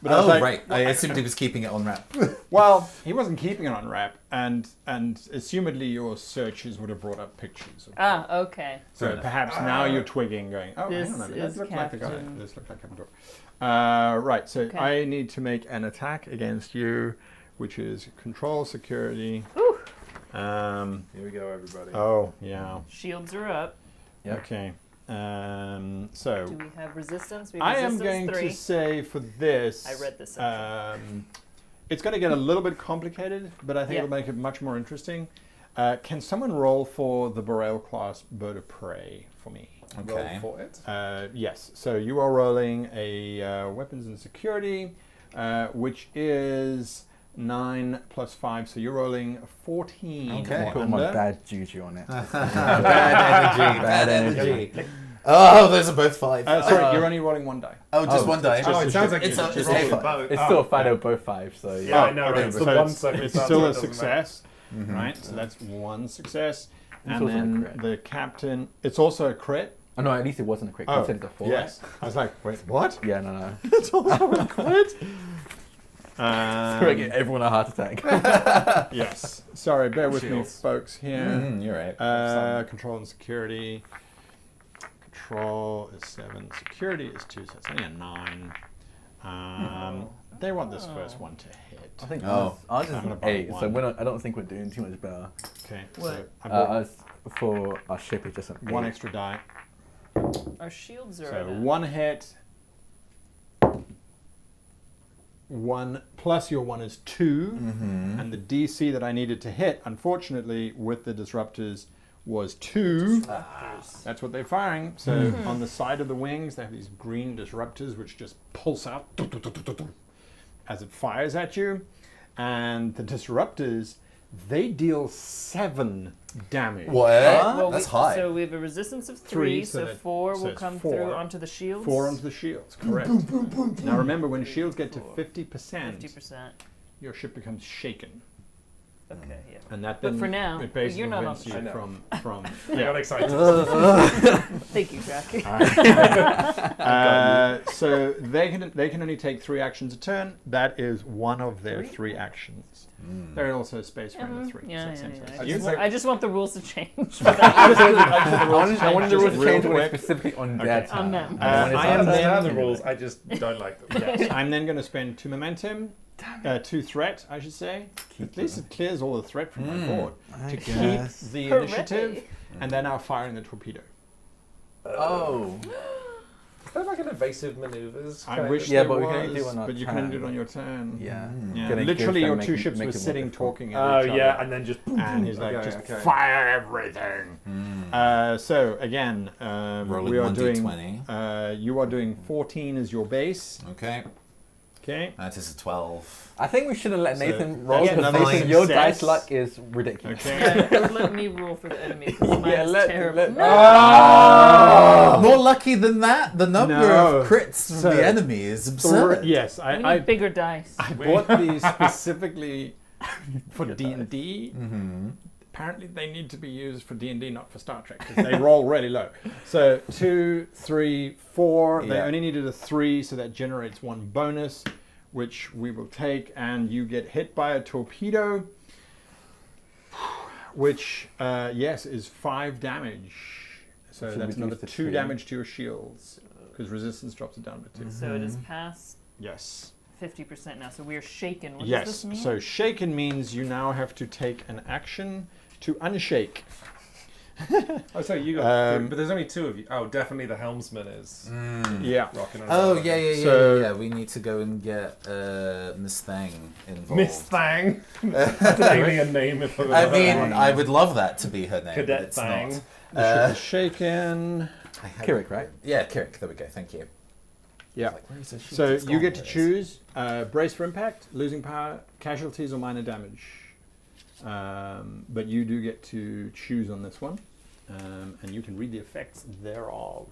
But I was Oh, like, right. I assumed he was keeping it on wrap. Well, he wasn't keeping it on wrap, and assumedly your searches would have brought up pictures. Ah, okay. So Fair enough. perhaps now you're twigging, going, oh, This hang on a minute, is that looked like the guy. Captain. This looked like Captain Dora. Right, so Okay. I need to make an attack against you, which is control security. Whew. Here we go, everybody. Oh, yeah. Shields are up. Yep. Okay. So Do we have resistance? We have I am resistance going 3. to say for this. I read this section. It's going to get a little bit complicated, but I think Yeah. it'll make it much more interesting. Can someone roll for the Borel class bird of prey for me? Okay. Roll for it. Yes. So you are rolling a weapons and security, which is 9 plus 5. So you're rolling 14. Okay. or Put my under. bad juju on it. Bad energy. Oh, those are both 5. Sorry, you're only rolling 1 die. Oh, just Oh, one die. Oh, it sounds like It's you a- just it's rolled a- a boat. It's Oh, still a 5 over both 5, so yeah. Yeah, I know, okay, right? so The one it's circumstance still where a it doesn't success, Mhm. right? So that's 1 success. It's And also a then crit. the captain, it's also a crit. Oh, no, at least it wasn't a quick. Oh, Considered a 4. yes. I was like, wait, what? Yeah, no. It's also a crit? We're getting everyone a heart attack. Yes. Sorry, bear with me, Shields. folks, here. Mhm, you're right. Control and security. Control is 7. Security is 2, so it's only a 9. They want this first one to hit. I think Oh. ours is I'm gonna an buy 8, so one. we're not, I don't think we're doing too much better. Okay. What? So I bought Ours for our ship is just an 8. 1 extra die. Our shields are So at 1 hit. 1 plus your 1 is 2. Mm-hmm. And the DC that I needed to hit, unfortunately, with the disruptors, was 2. That's what they're firing. So on the side of the wings, they have these green disruptors which just pulse out as it fires at you. And the disruptors, they deal 7 damage. What? Well, That's high. So we have a resistance of 3, Three, so so that- 4 so will it's come 4. through onto the shields. 4 onto the shields, correct. Now remember, when shields get to 50%, 50%. your ship becomes shaken. Okay, yeah. And that But then for now, it basically you're not on prevents the you ship. from I got excited. Thank you, Jack. So they can only take 3 actions a turn. That is one of their 3 actions. There is also space for another 3. Yeah, so yeah, same yeah. size. I You just, say- I just want the rules to change. I wanted the rules to real change when quick. it's specifically on their Okay. turn. On them. And when it's I our am turn, then- the rules. I just don't like them. Yes, I'm then going to spend 2 momentum, 2 threat, I should say. At least it clears all the threat from my board to keep the Hooray. initiative, and then I'll fire in the torpedo. Oh. Is that like an evasive maneuvers? I kind wish of? Yeah, there but we was, can only do on our but you can only do it turn. on your turn. Yeah. Yeah. Gonna Literally, give your them, 2 make ships it were more sitting difficult. talking at Oh each yeah, other. and then just And he's like, Okay, just okay. fire everything. So again, Rolling we are 1d20. doing. You are doing 14 as your base. Okay. Okay. That is a 12. I think we should have let So Nathan roll that's because another Nathan, your success. dice luck is ridiculous. Okay. Yeah, let me roll for the enemy. 'Cause mine Yeah, is let- terrible. let- No! Oh, more lucky than that. The number No. of crits from So- the enemy is absurd. Yes, We I need bigger dice. I bought these specifically for D&D. Apparently, they need to be used for D&D, not for Star Trek, because they roll really low. So 2, 3, 4. They Yeah. only needed a 3, so that generates 1 bonus, which we will take. And you get hit by a torpedo, which yes is 5 damage. So Should that's reduce another to 2 2. damage to your shields, because resistance drops it down to 2. So it is past Yes. 50% now. So we are shaken. What does Yes. this mean? So shaken means you now have to take an action to unshake. Oh, so you got 3, Um, but there's only 2 of you. Oh, definitely the helmsman is Yeah. rocking around. Oh, yeah. So- We need to go and get Miss Thang involved. Miss Thang. That's an alien name if I've I ever heard mean, one. I would love that to be her name, Cadet but it's Thang. not. The ship is shaken. I had- Kirik, right? Yeah, Kirik. There we go. Thank you. Yeah. Like, where is her sheet? So It's you gone. get to There it is. choose brace for impact, losing power, casualties, or minor damage. But you do get to choose on this one, and you can read the effects thereof.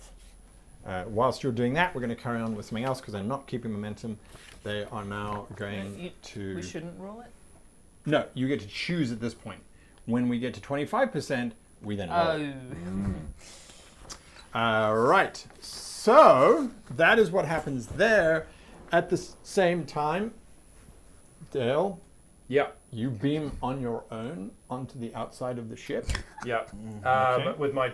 Whilst you're doing that, we're going to carry on with something else because I'm not keeping momentum. They are now going You- to. we shouldn't roll it? No, you get to choose at this point. When we get to 25%, we then roll. Right. So that is what happens there. At the same time, Dale, Yeah, you beam on your own onto the outside of the ship. yeah. Okay. With my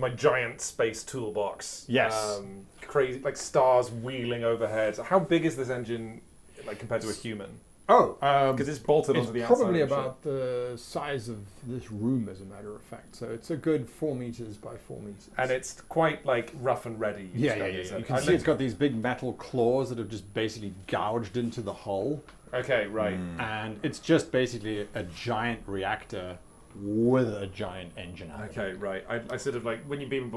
giant space toolbox. Yes. Crazy, like stars wheeling overhead. How big is this engine, like compared to a human? Oh, Because it's bolted it's onto the outside. probably of the ship. about the size of this room, as a matter of fact. So it's a good 4 meters by 4 meters. And it's quite like rough and ready. yeah. You can see it's got these big metal claws that have just basically gouged into the hull. Okay, right. And it's just basically a giant reactor with a giant engine out of it. Okay, right. I sort of like when you beam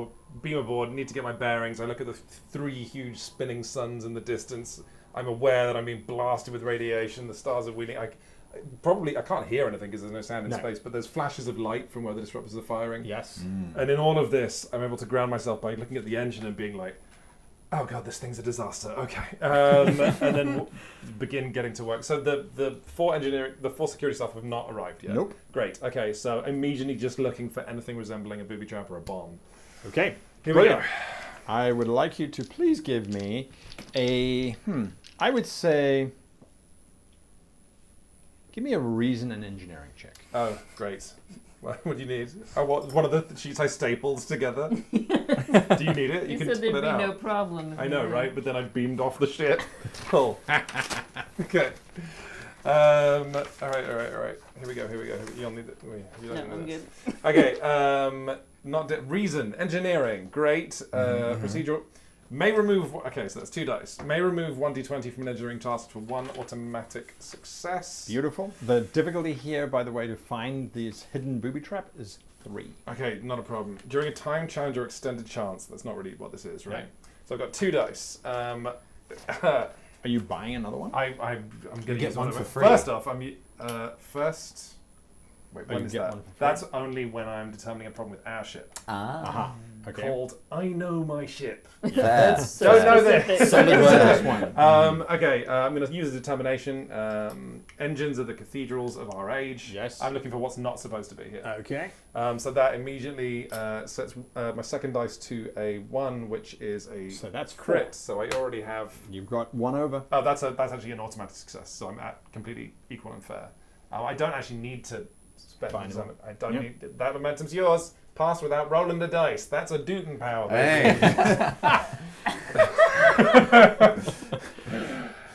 aboard, need to get my bearings. I look at the 3 huge spinning suns in the distance. I'm aware that I'm being blasted with radiation. The stars are wheeling. I can't hear anything because there's no sound in No. space. But there's flashes of light from where the disruptors are firing. Yes. And in all of this, I'm able to ground myself by looking at the engine and being like, "Oh god, this thing's a disaster." Okay, and then begin getting to work. So the 4 security staff have not arrived yet. Nope. Great. Okay, so immediately just looking for anything resembling a booby trap or a bomb. Okay. Here we Brilliant. go. I would like you to please give me a, I would say, give me a reason and engineering check. Oh, great. What do you need? Oh, what? One of the sheets I stapled together. Do you need it? You can said there'd pull be it out. no problem. if I you know, did. right? But then I beamed off the ship. Cool. Okay. All right. Here we go. You'll need it. You No, don't I'm need good. this. Okay. Reason, engineering, great. Procedural. May remove. Okay, so that's 2 dice. May remove 1d20 from an engineering task for 1 automatic success. Beautiful. The difficulty here, by the way, to find this hidden booby trap is 3. Okay, not a problem. During a time challenge or extended chance. That's not really what this is, right? Yeah. So I've got 2 dice. Are you buying another one? I'm going to get use one of for it. free. First off, first. Wait, Oh, when you is get that? one for free? That's only when I'm determining a problem with our ship. Aha. Okay. called I Know My Ship. Fair. So Don't know specific. this. Solid This word. one. Okay, I'm going to use a determination. Engines are the cathedrals of our age. Yes. I'm looking for what's not supposed to be here. Okay. So that immediately sets my second dice to a 1, which is a So that's crit. 4. So I already have... You've got 1 over. Oh, that's actually an automatic success, so I'm at completely equal and fair. I don't actually need to spend... Fine. I don't Yep. need... That momentum's yours. Pass without rolling the dice. That's a Dootin power, baby. Hey.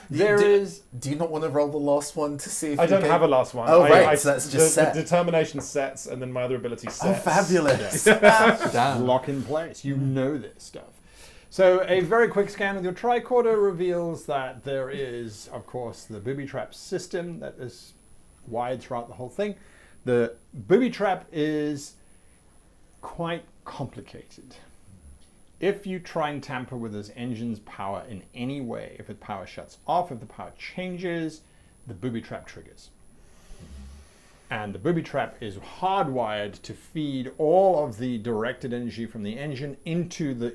Do you not want to roll the last one to see if I you don't get- have a last one. Oh, right, so that's just the set. determination sets, and then my other ability sets. Oh, fabulous. Damn. Lock in place. You know this stuff. So a very quick scan of your tricorder reveals that there is, of course, the booby trap system that is wired throughout the whole thing. The booby trap is quite complicated. If you try and tamper with this engine's power in any way, if the power shuts off, if the power changes, the booby trap triggers. And the booby trap is hardwired to feed all of the directed energy from the engine into the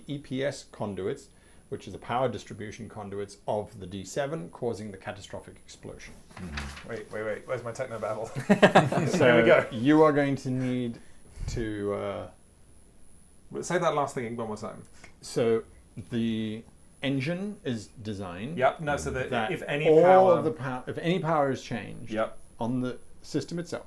EPS conduits, which is the power distribution conduits of the D7, causing the catastrophic explosion. Wait. Where's my techno babble? So Here we go. you are going to need to... Say that last thing one more time. so the engine is designed Yep. No. So that that if any all power, of the if any power is changed Yep. on the system itself,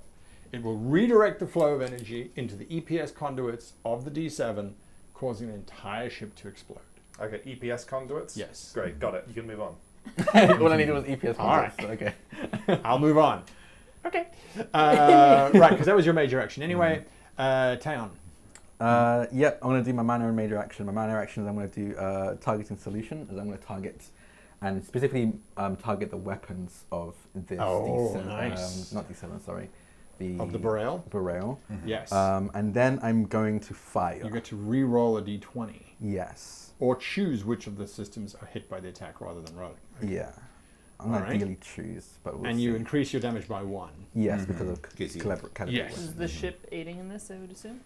it will redirect the flow of energy into the EPS conduits of the D7, causing the entire ship to explode. Okay. EPS conduits. Yes. Great. Got it. You can move on. All I needed was EPS. All right. Okay. I'll move on. Okay. Right, because that was your major action. Anyway, Taeon. Yep, I'm going to do my minor and major action. My minor action is I'm going to do targeting solution, as I'm going to target, and specifically target the weapons of this Oh, D7. nice. Not D7, sorry. Of the Boreal? Boreal. Yes. And then I'm going to fire. You get to re-roll a d20. Yes. Or choose which of the systems are hit by the attack rather than rolling. Yeah. I'm going to Alright. ideally choose, but we'll And see. you increase your damage by 1. Yes, because of Gives you- caliber. Yes. Is the ship aiding in this, I would assume?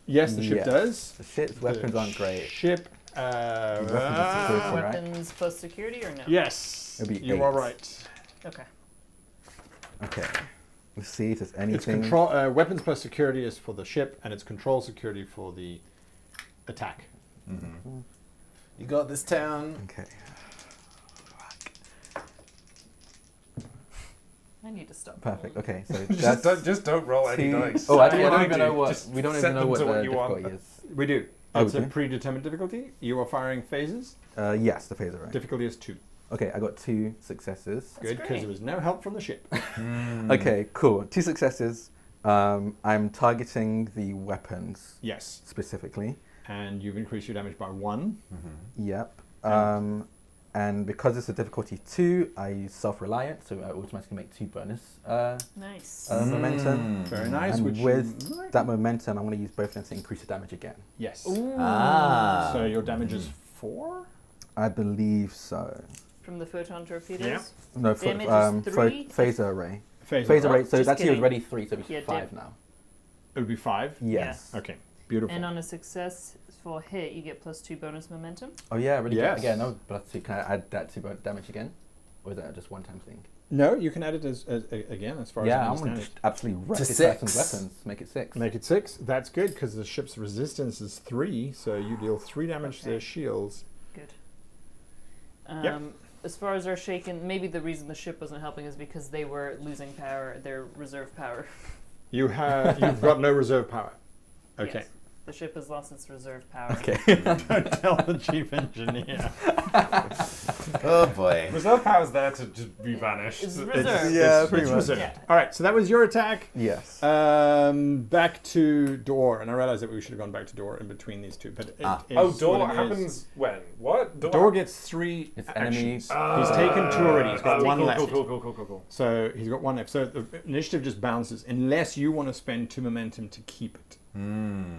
Yes, the ship Yes. does. The ship's weapons The aren't great. Ship. Weapons are security, right? Weapons plus security or no? Yes. It'll be You are 8. right. Okay. Okay. Let's see if there's It's anything. control. Weapons plus security is for the ship, and it's control security for the attack. You got this town. Okay. I need to stop. Perfect. Okay, so Just that's don't roll any two- dice. Oh, What actually, I do don't even know what. Just We don't set even know them what to the what you want. difficulty is. We do. Oh, It's we a do? predetermined difficulty. You are firing phases. Yes, the phaser, right? Difficulty is 2. Okay, I got 2 successes. Good, because great. there was no help from the ship. Okay, cool. 2 successes. I'm targeting the weapons Yes. specifically. And you've increased your damage by 1. Yep. And because it's a difficulty 2, I use self-reliant, so I automatically make 2 bonus Nice. momentum. Very nice. And which with you like. that momentum, I'm going to use both of them to increase the damage again. Yes. Ah. So your damage is 4? I believe so. From the photon torpedoes? Yeah. No, Damage is 3? phaser array. Phaser. Phaser array. So Just that's kidding. already 3, so it's Yeah, 5 now. It would be 5? Yes. Okay. Beautiful. And on a success for hit, you get plus 2 bonus momentum. Oh yeah, really Yes. good. Again, no, plus 2. Can I add that to damage again? Or is that just one-time thing? No, you can add it as again, as far as I Yeah, I'm understand going it. to just absolutely wreck To this 6. person's weapons. Make it 6. Make it 6. That's good, because the ship's resistance is 3, so you deal 3 damage to Okay. their shields. Good. Yep. As far as our shaken, maybe the reason the ship wasn't helping is because they were losing power, their reserve power. You've got no reserve power. Okay. Yes. The ship has lost its reserve power. Okay. Don't tell the chief engineer. Oh boy. Reserve power's there to just be vanished. It's reserved. Yeah, It's pretty much. reserved. Yeah. All right, so that was your attack. Yes. Back to Door, and I realized that we should have gone back to Door in between these two, but it is Oh, door what it is. happens when? What? Door gets 3 It's actions. enemies. He's taken 2 already. He's got cool, 1 cool, left. Cool. So he's got 1 left. So the initiative just bounces unless you want to spend 2 momentum to keep it.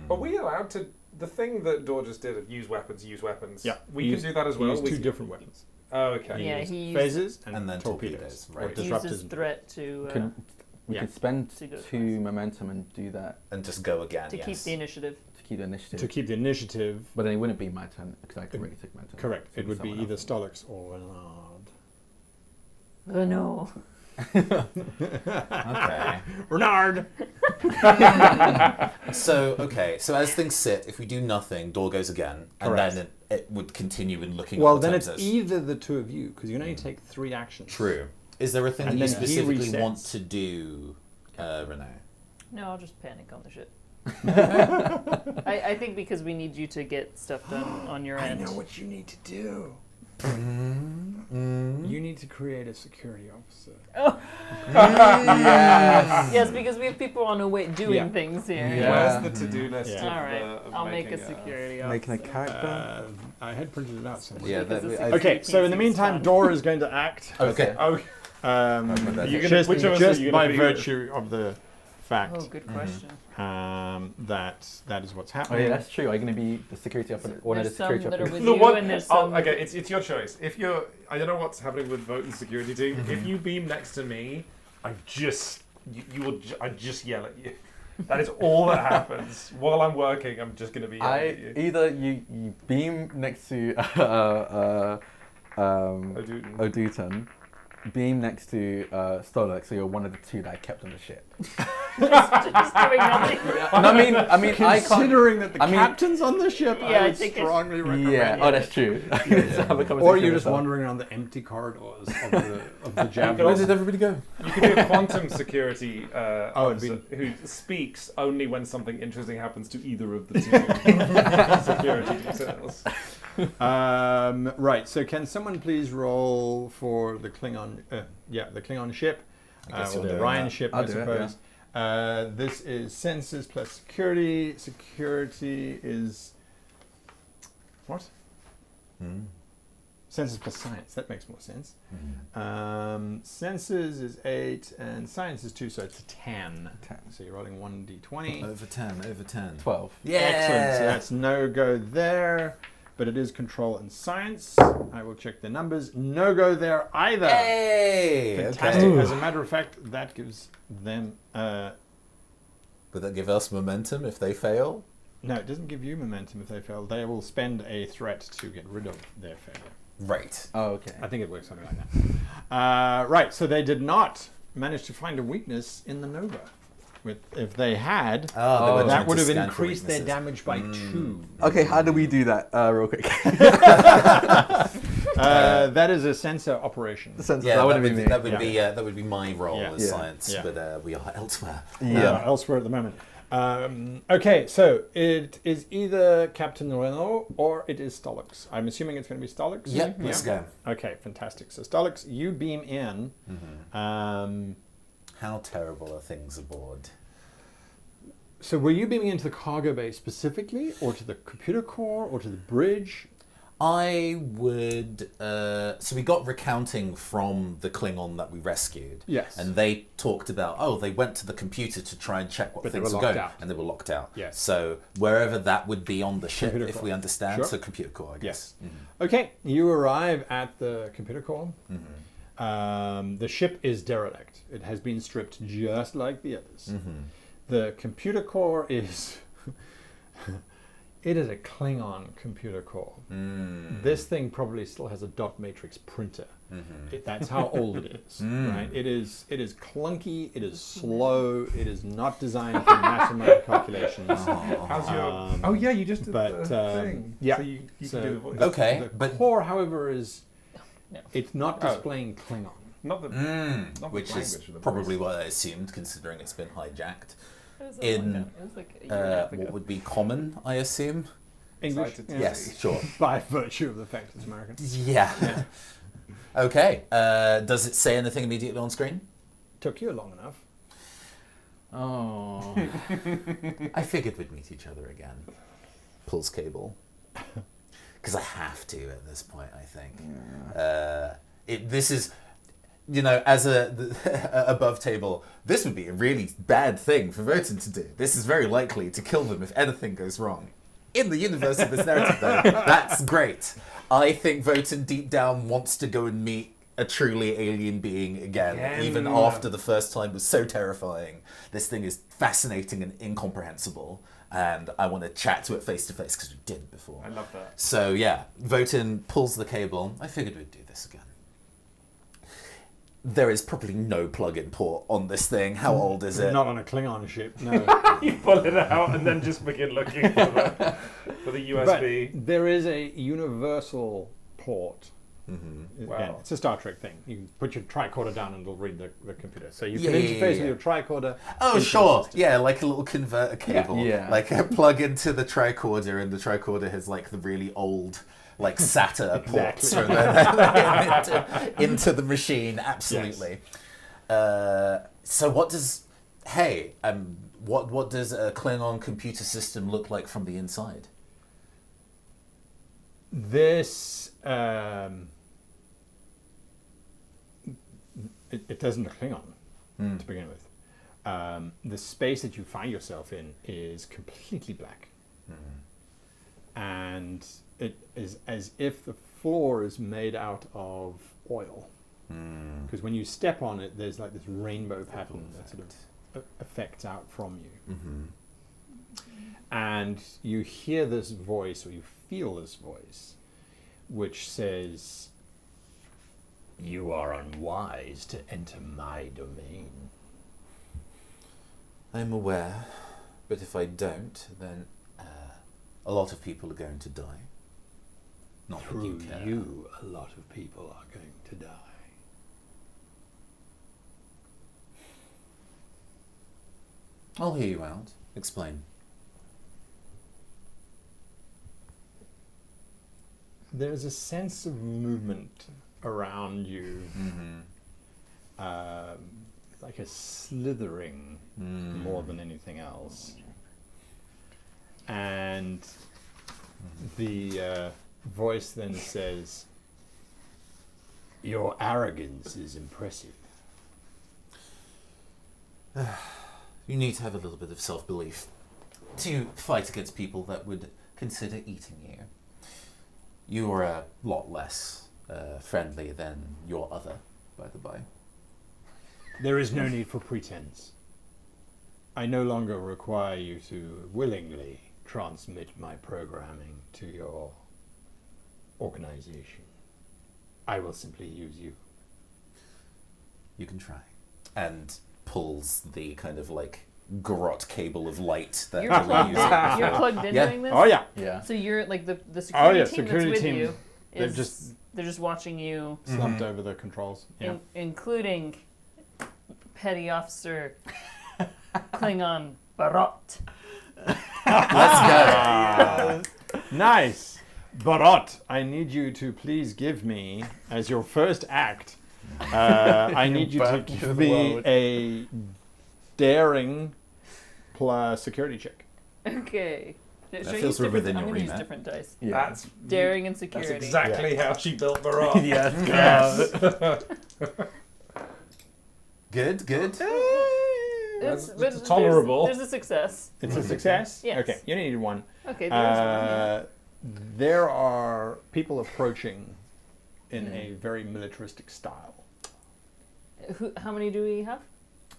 Are we allowed to? The thing that Door just did of use weapons. Yeah, We can do that as well. Use We 2 can- different weapons. Oh, okay. Yeah, Use he used- phases and then torpedoes. torpedoes, right. Or He uses disruptors. threat to We Yeah. could spend To go 2 momentum and do that And just go again. keep yes. the initiative. to keep keep the initiative. to keep the initiative. But then it wouldn't be my turn because I already took my turn. Correct. So It would be someone either else. Stolix or Renard. No. Okay. Renard! So as things sit, if we do nothing, door goes again, and Correct. then it would continue in looking. Well, up then the it's times either the two of you, because you can only take 3 actions. True. Is there a thing And that you then he specifically resets. want to do, Renee? No, I'll just panic on the shit. I think because we need you to get stuff done on your I end. know what you need to do. You need to create a security officer. Yes, because we have people on the way doing Yeah. things here. Yeah. Where's the to-do list? Yeah. of All right, of I'll make a making security Making a officer. character. I had printed it out somewhere. Yeah. Because That, it's I, a- Okay, so in the meantime, Fun. Door is going to act. okay. Oh, Um, Are you gonna- just which of us are just you gonna by be? virtue of the fact Oh, good question. that is what's Oh happening. yeah, that's true. Are you going to be the security officer? One of the There's some security that are officers? with you, and there's some. okay, it's your choice. If you're, I don't know what's happening with vote and security team. If you beam next to me, I just yell at you. That is all that happens while I'm working. I'm just gonna be yelling at you. Either you beam next to Oduten. Odutan, beam next to Stolak, so you're one of the two that I kept on the ship. just doing nothing. And I mean, I can't. Considering that the I mean- captain's on the ship, Yeah, I I would think strongly recommend Yeah. it. Oh, that's true. Let's have a conversation Or you're with just her. wandering around the empty corridors of the Where javelin. did everybody go? You could be a quantum security it'd officer who speaks only when something interesting happens to either of the two security details. Right. So can someone please roll for the Klingon? The Klingon ship, I guess or you're the doing Orion that. ship, I'll I do it, suppose. This is senses plus security. Security is what? Senses plus science. That makes more sense. Senses is 8 and science is 2, so it's a 10. 10. So you're rolling 1d20. Over 10. 12. Yeah. Excellent. So that's no go there, but it is control and science. I will check the numbers. No go there either. Hey. Fantastic. Okay. As a matter of fact, that gives them. Would that give us momentum if they fail? No, it doesn't give you momentum if they fail. They will spend a threat to get rid of their failure. Right. Oh, okay. I think it works something like that. Right. So they did not manage to find a weakness in the Nova. If they had, They were that trying would to have scan for increased their weaknesses. damage by 2. Okay, how do we do that real quick? That is a sensor operation. The sense Yeah, that that wouldn't would, be me. that would be my role Yeah. as Yeah. science, Yeah. but we are elsewhere. Yeah. Elsewhere at the moment. Okay, so it is either Captain Renault or it is Stolix. I'm assuming it's going to be Stolix. Yep, let's go. Okay, fantastic. So Stolix, you beam in. How terrible are things aboard? So were you beaming into the cargo bay specifically, or to the computer core, or to the bridge? I would. So we got recounting from the Klingon that we rescued. Yes. And they talked about, they went to the computer to try and check what But they things were were locked going, out. and they were locked out. Yes. So wherever that would be on the ship, Computer if core. we understand. Sure. So computer core, I guess. Yes. Okay, you arrive at the computer core. The ship is derelict. It has been stripped just like the others. The computer core is... It is a Klingon computer core. This thing probably still has a dot matrix printer. That's how old it is. Right? It is clunky. It is slow. It is not designed for mathematical calculations. How's your? Oh yeah, you just did But the thing. yeah, So you so can do the voice. Okay, the but core, however, is No. it's not displaying Klingon. Not the. not the which is language of the probably voice. what I assumed, considering it's been hijacked. It was In, it was like a year and a half ago. What would be common, I assume? English, Excited to Yes, sure. by virtue of the fact it's American. Yeah. Okay. Does it say anything immediately on screen? Took you long enough. Oh. I figured we'd meet each other again. Pulls cable. Because I have to at this point, I think. This is, as a above table, this would be a really bad thing for Votan to do. This is very likely to kill them if anything goes wrong. In the universe of this narrative, though, that's great. I think Votan deep down wants to go and meet a truly alien being again, even after the first time was so terrifying. This thing is fascinating and incomprehensible. and I want to chat to it face to face because we didn't before. I love that. So yeah, Votan pulls the cable. I figured we'd do this again. There is probably no plug-in port on this thing. How old is it? Not on a Klingon ship, no. You pull it out and then just begin looking for the USB. But there is a universal port. Mm-hmm. Again, Wow. it's a Star Trek thing. You can put your tricorder down and it'll read the computer. So you can Yeah, interface yeah, with yeah. your tricorder. Oh, into the sure. system. Yeah, like a little converter cable. Yeah. Like a plug into the tricorder, and the tricorder has like the really old, like SATA ports Exactly. for into the machine. Absolutely. So what does what does a Klingon computer system look like from the inside? This it doesn't look Klingon to begin with. The space that you find yourself in is completely black, and it is as if the floor is made out of oil. Because when you step on it, there's like this rainbow pattern that sort of affects out from you. And you hear this voice, or you feel this voice, which says, "You are unwise to enter my domain." I'm aware, but if I don't, then a lot of people are going to die. Not that you Through care. you, a lot of people are going to die. I'll hear you out. Explain. There's a sense of movement around you, like a slithering more than anything else. And the voice then says, "Your arrogance is impressive." You need to have a little bit of self-belief to fight against people that would consider eating you. You are a lot less friendly than your other, by the by. There is no need for pretense. I no longer require you to willingly transmit my programming to your organization. I will simply use you. You can try. And pulls the kind of like garrote cable of light that You're we're plugged using. in. You're plugged in Yeah. doing this. Oh yeah, Yeah. So you're like the security yeah, team security that's with team, you. they've They're just watching you, slumped over the controls. Yeah. including Petty Officer Klingon Barot. Let's go. Nice. Barot, I need you to please give me, as your first act, I need you to Back to give the me world. a daring plus security check. Okay. Should I feels use different- within I'm your gonna use remit. different dice. Yeah. That's Daring and That's security. exactly how she built the rock. Yes. Good, good. It's tolerable. There's a success. It's a success? Yes. Okay, you needed one. Okay, there's There are people approaching in a very militaristic style. one. How many do we have?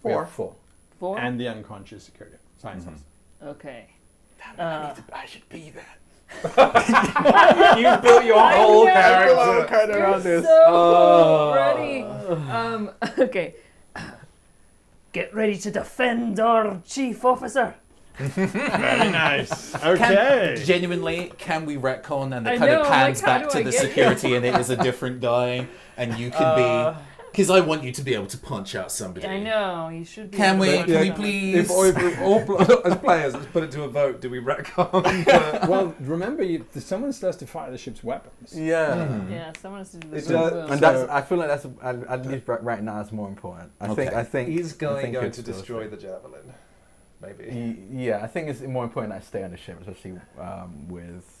We Four. have 4. 4? And the unconscious security science officer. Okay. I should be that. You built your whole know. character. Kind of You're around this. so ready. Okay. Get ready to defend our chief officer. Very nice. Okay. Genuinely, can we retcon and I it kind know, of like, pans how back do to I the get security and it is a different guy and you can be... Because I want you to be able to punch out somebody. I know you should be. Can able to we, punch can we someone. please... If all as players, let's put it to a vote. Do we retcon? Well, remember, someone still has to fire the ship's weapons. Yeah. Yeah, someone has to do It this. does- And that's. I feel like that's at least right now. That's more important. I think. He's I going think to it's still destroy true. the javelin. Maybe. Yeah, I think it's more important that I stay on the ship, especially with.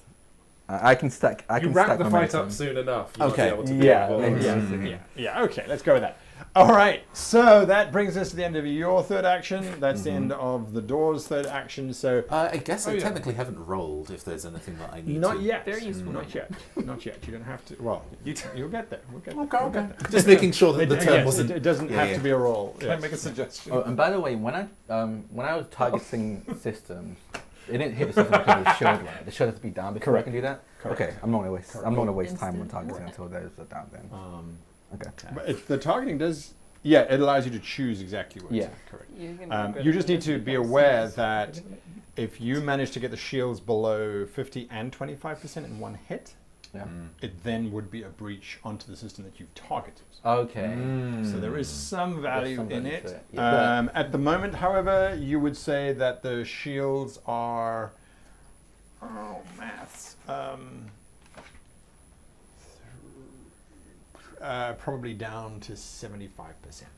I can stack. I You can wrap stack the fight momentum. up soon enough. You Okay. Might be able to be Yeah, involved. maybe. Yeah, okay, let's go with that. All right, so that brings us to the end of your third action. That's the end of the door's third action. So, I guess I yeah. technically haven't rolled if there's anything that I need not to. yet. Very useful. Not yet. Not yet. You don't have to. Well, you'll get there. We'll get there. Okay, We'll okay. get there. Just making sure that the Yes, turn wasn't... it doesn't Yeah, have yeah. to be a roll. Can I Yes. make a suggestion? Oh, and by the way, when I was targeting systems, It didn't hit the system because of the shield, right? The shield has to be down before Correct. I can do that. Correct. Okay, I'm not gonna waste. I'm not gonna waste time on Instant. targeting until there's a down. Then. Okay. But the targeting does, yeah, it allows you to choose exactly what. Yeah. Correct. You, can You just need to be aware that if you manage to get the shields below 50 and 25% in one hit, Yeah. it then would be a breach onto the system that you've targeted. Okay. So there is some value some in value it. to it. Yeah. At the moment, however, you would say that the shields are, maths, probably down to 75%.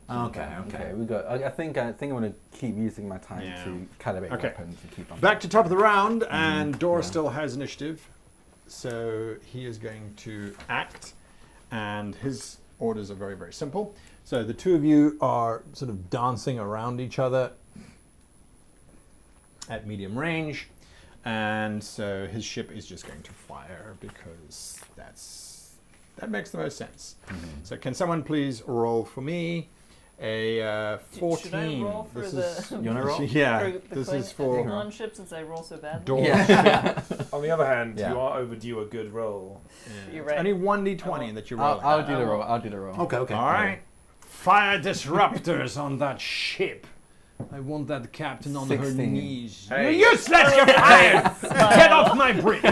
Okay. We got. I think I'm gonna keep using my time Yeah. to calibrate Okay. weapons and keep on. Back to top of the round, and Dor Yeah. still has initiative, so he is going to act, and his orders are very, very simple. So the two of you are sort of dancing around each other at medium range, and so his ship is just going to fire because that makes the most sense. So can someone please roll for me a 14? Should I roll for the? You wanna roll? Yeah, for the this is for Klingon ship since I roll so badly. Dor. Yeah. On the other hand, Yeah. you are overdue a good roll. You're It's right. only 1d20 that you're rolling. I'll do the roll. I'll do the roll. Okay. All right. Fire disruptors on that ship. I want that captain on her 16. knees. Hey. You're useless! You're fired! Get off my bridge!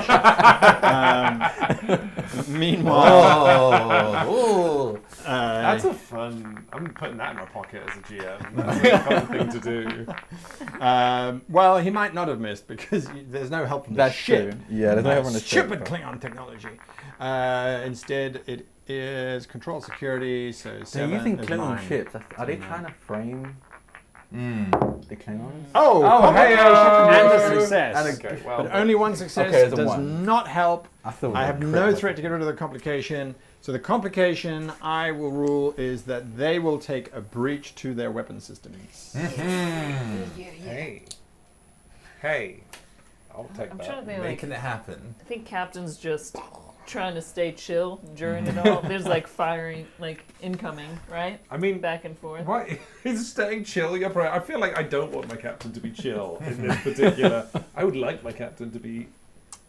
Meanwhile, Oh. That's a fun. I'm putting that in my pocket as a GM. That's a fun thing to do. well, he might not have missed because there's no help from the That's ship. true. Yeah, there's no help on the ship. Stupid Klingon technology. Instead, it is control security. So They're 7 using is Klingon mine. ships. Are they trying to frame the Klingons? Oh, hey, and a success. Okay, well, But only one success Okay, there's a does one. not help. I thought I have no threat to get rid of the complication. So the complication I will rule is that they will take a breach to their weapon systems. hey, I'll take I'm that. trying to think. Making it happen. I think Captain's just trying to stay chill during it all. There's like firing, like incoming, right? I mean, Back and forth. why is staying chill your priority? I feel like I don't want my captain to be chill in this particular. I would like my captain to be.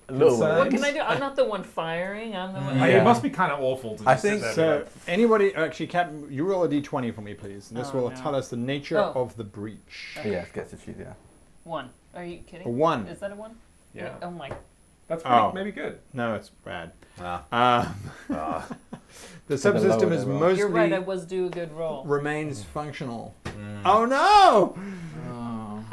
A little concerned. What can I do? I'm not the one firing. I'm the one. I- Yeah. It must be kind of awful to just I sit think there and So be like, anybody, actually, Captain, you roll a d20 for me, please. And this Oh, will no. tell us the nature Oh. of the breach. Yeah, it gets to choose. Yeah. One. Are you A kidding? 1. Is that a one? yeah, Oh my. that's pretty, Oh. maybe good. No, it's bad. Ah. The the lower subsystem is they roll. mostly You're right. I was due a good roll. remains functional. Oh no! Oh.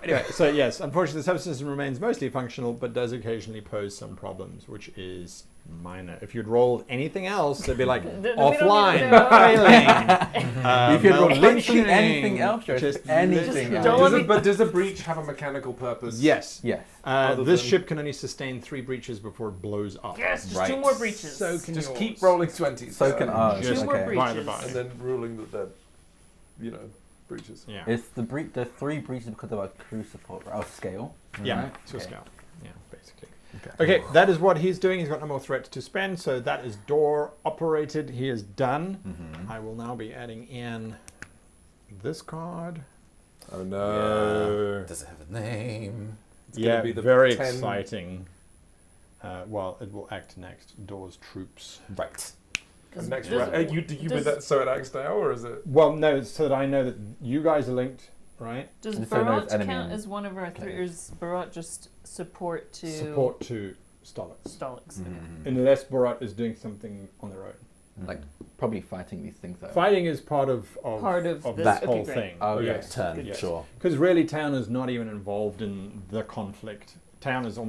Anyway, so yes, unfortunately, the subsystem remains mostly functional, but does occasionally pose some problems, which is minor. If you'd rolled anything else, they'd be like We don't need offline, to- failing. You could roll literally malfunctioning, anything else, Joe. just Anything Just else. don't- But does the breach have a mechanical purpose? Yes. Yes. Other This than- ship can only sustain 3 breaches before it blows up. Yes, just Right. 2 more breaches. So can Just yours. keep rolling 20s. So can ours. Just Two more Okay. by the breaches. by. And then ruling that they're, breaches. Yeah. It's the 3 breaches because of our crew support, our scale. Yeah, Right? to a Okay. scale. Yeah, basically. Okay. Okay, that is what he's doing. He's got no more threats to spend, so that is door operated. He is done. I will now be adding in this card. Oh no. Does it have a name? It's gonna Yeah, be the very 10 exciting. Well, it will act next. Door's troops. Right. Does- Next does- round. You with does- that so it acts now, or is it? Well, no, it's so that I know that you guys are linked, right? Does Just so Barot there's enemy count in as one of our 3, or is Barot just support to Support to Stolitz. Stolix? Unless Borat is doing something on their own. Like probably fighting these things out. Fighting is part of Part of this- that okay, whole great. thing. Oh, yes. Turn, Yes. sure. Because really, Town is not even involved in the conflict. Town is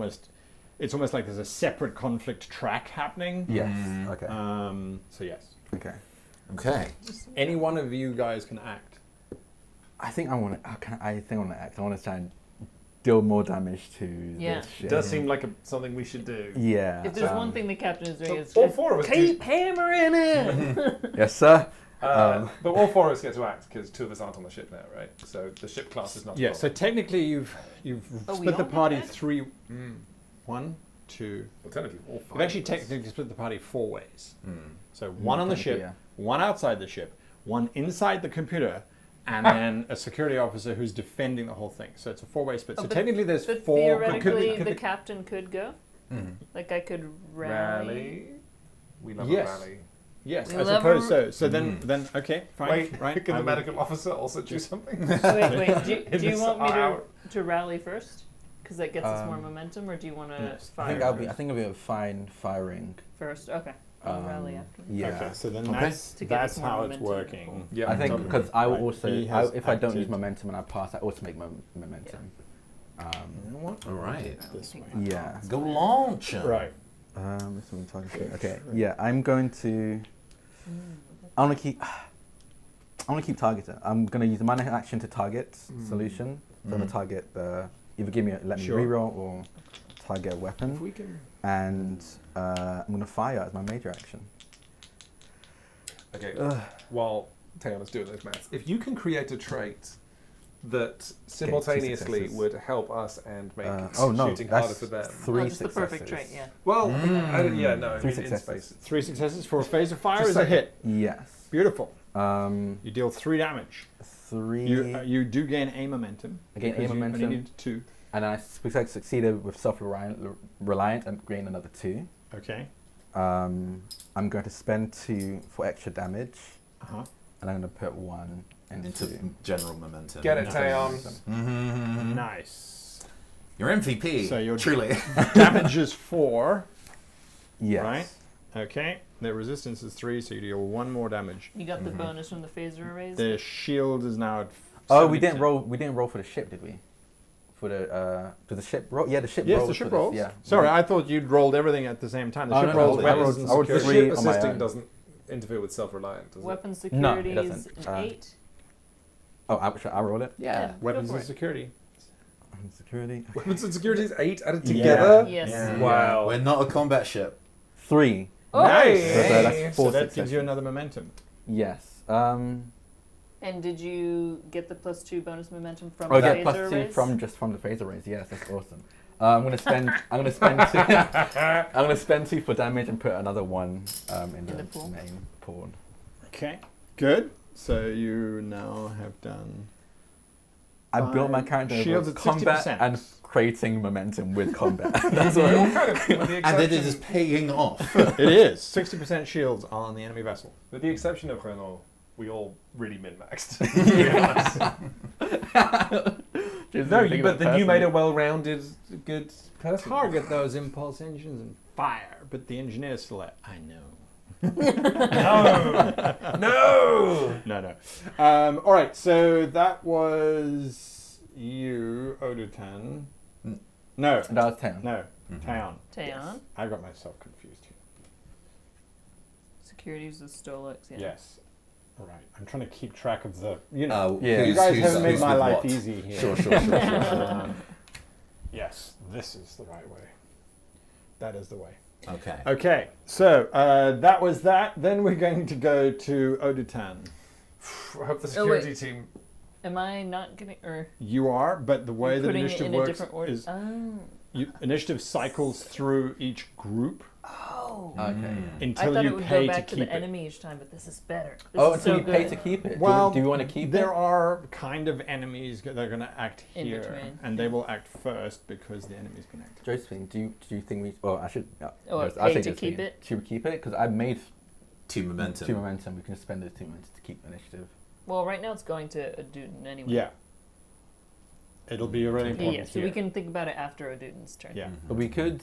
it's almost like there's a separate conflict track happening. Yes. Okay. So yes, Okay. Okay. any one of you guys can act. I think I want to. I think I want to act. I want to try and deal more damage to Yeah. this It ship. does seem like something we should do. Yeah. If there's one thing the captain is doing, it's all just 4 of us do. keep hammering it. Yes, sir. But all 4 of us get to act because 2 of us aren't on the ship now, right? So the ship class is not. Yeah. So technically, you've Oh, we split the all party get that? 3. 1, 2. Well, technically, all 5. You've actually technically split the party 4 ways. So one on the technically, ship, one outside the ship, one inside the computer, and then a security officer who's defending the whole thing. So it's a 4-way split. Oh, So but- technically there's But 4. theoretically, could the the- captain could go. Mhm. Like I could rally. Rally. We love Yes. a rally. Yes, We I love suppose a- so. So then okay, fine. Wait, right. can I the will- medical officer also do something? Wait. Do you this want me hour. to rally first? Because that gets us more momentum, or do you want to Yes. I fire think I'll be fine firing. first? Okay. I'll rally after. Yeah. Okay, so then Okay. that's To give us more how it's momentum. working. Yeah, I think totally. because I will Right. also, He has if I don't use acted- momentum and I pass, I also make momentum. You know what? All right. This way. Yeah. Go launch 'em. Right. This one target. Okay. Yeah, I'm going to. I want to keep targeting. I'm going to use the minor action to target solution. So I'm going to target either let me Sure. reroll or target a If weapon, we can. and I'm going to fire as my major action. Okay. While Taylor's doing those maths, if you can create a trait that simultaneously successes. would help us and make Oh no, shooting harder that's for them. 3 Oh, just the perfect successes. trait, yeah. Well, I mean, yeah, no, I 3 mean, in successes. space. 3 successes for a phase of fire Just is a saying. hit. Yes. Beautiful. 3. You deal 3 damage. You do gain a momentum. I gain a because you momentum. only need 2. And I succeeded with self-reliant and gain another 2. Okay. I'm going to spend 2 for extra damage, Uh-huh. and I'm going to put 1 Into into. general momentum. Get it, Taeon. Mhm. Nice. Your MVP. So you're- truly. Damage is 4. Yes. Right. Okay. The resistance is 3, so you deal 1 more damage. You got the bonus from the phaser arrays. The shield is now at Oh, we didn't 70%. roll. We didn't roll for the ship, did we? For the did the ship roll? Yeah, the ship Yes, rolled. the ship for this, rolls. Yeah. Sorry, I thought you'd rolled everything at the same time. The Oh, ship no, no, rolls. I weapons rolled- and I rolled The security. 3 ship on my assisting own. doesn't interfere with self-reliant, does Weapon No, security it is doesn't. an 8. Oh, should I roll it? Yeah. Yeah. Weapons Go for and it. security. Security. it? Weapons and security is 8 added Yeah. together? Yes. Yeah. Wow. We're not a combat ship. 3. Oh! Nice. So that's 4 So that gives successes. you another momentum. Yes. And did you get the +2 bonus momentum from Oh, the yeah, phaser +2 arrays? from the phaser rays. Yes, that's awesome. I'm gonna spend 2. I'm gonna spend 2 for damage and put another 1 in the the pool. main pool. Okay. Good. So you now have done. I built my Fine. character over Shields at combat 60%. and creating momentum with combat. That's what all kind of, with the And it exception, is paying off. It is 60% shields on the enemy vessel. with the exception of Renault, we all really min-maxed. No, but then you made a well-rounded, good person. Target those impulse engines and fire, but the engineers still like, I know. No! No. All right, so that was you, Odutan. No, That was 10. no, Taeon. Taeon. I got myself confused here. Securities is Stolix, yeah. Yes. All right, I'm trying to keep track of the. Yeah. You guys haven't made who's my with life what? easy here. Sure. Yes, this is the right way. That is the way. Okay. Okay, so that was that. Then we're going to go to Odutan. I hope the Oh, wait. security team... Am I not getting, or You are, but the way that putting it initiative in a works different order? is Oh. initiative cycles through each group Oh. Okay. I until thought you it would pay go to back to keep the it. enemy each time, but this is better. This Oh, is so so you pay good. to keep it? Well, do you want to keep there it? are kind of enemies that are going to act In here, between. and they will act first because the enemy's going to act. Josephine, do you think we? Oh, I should. Or I'll pay say to Josephine. keep it? Should we keep it? Because I made 2 momentum. 2 momentum. We can spend those 2 momentum to keep initiative. Well, right now it's going to Oduden anyway. Yeah. It'll be a really important Yeah, so here. we can think about it after Oduden's turn. Yeah. But we could.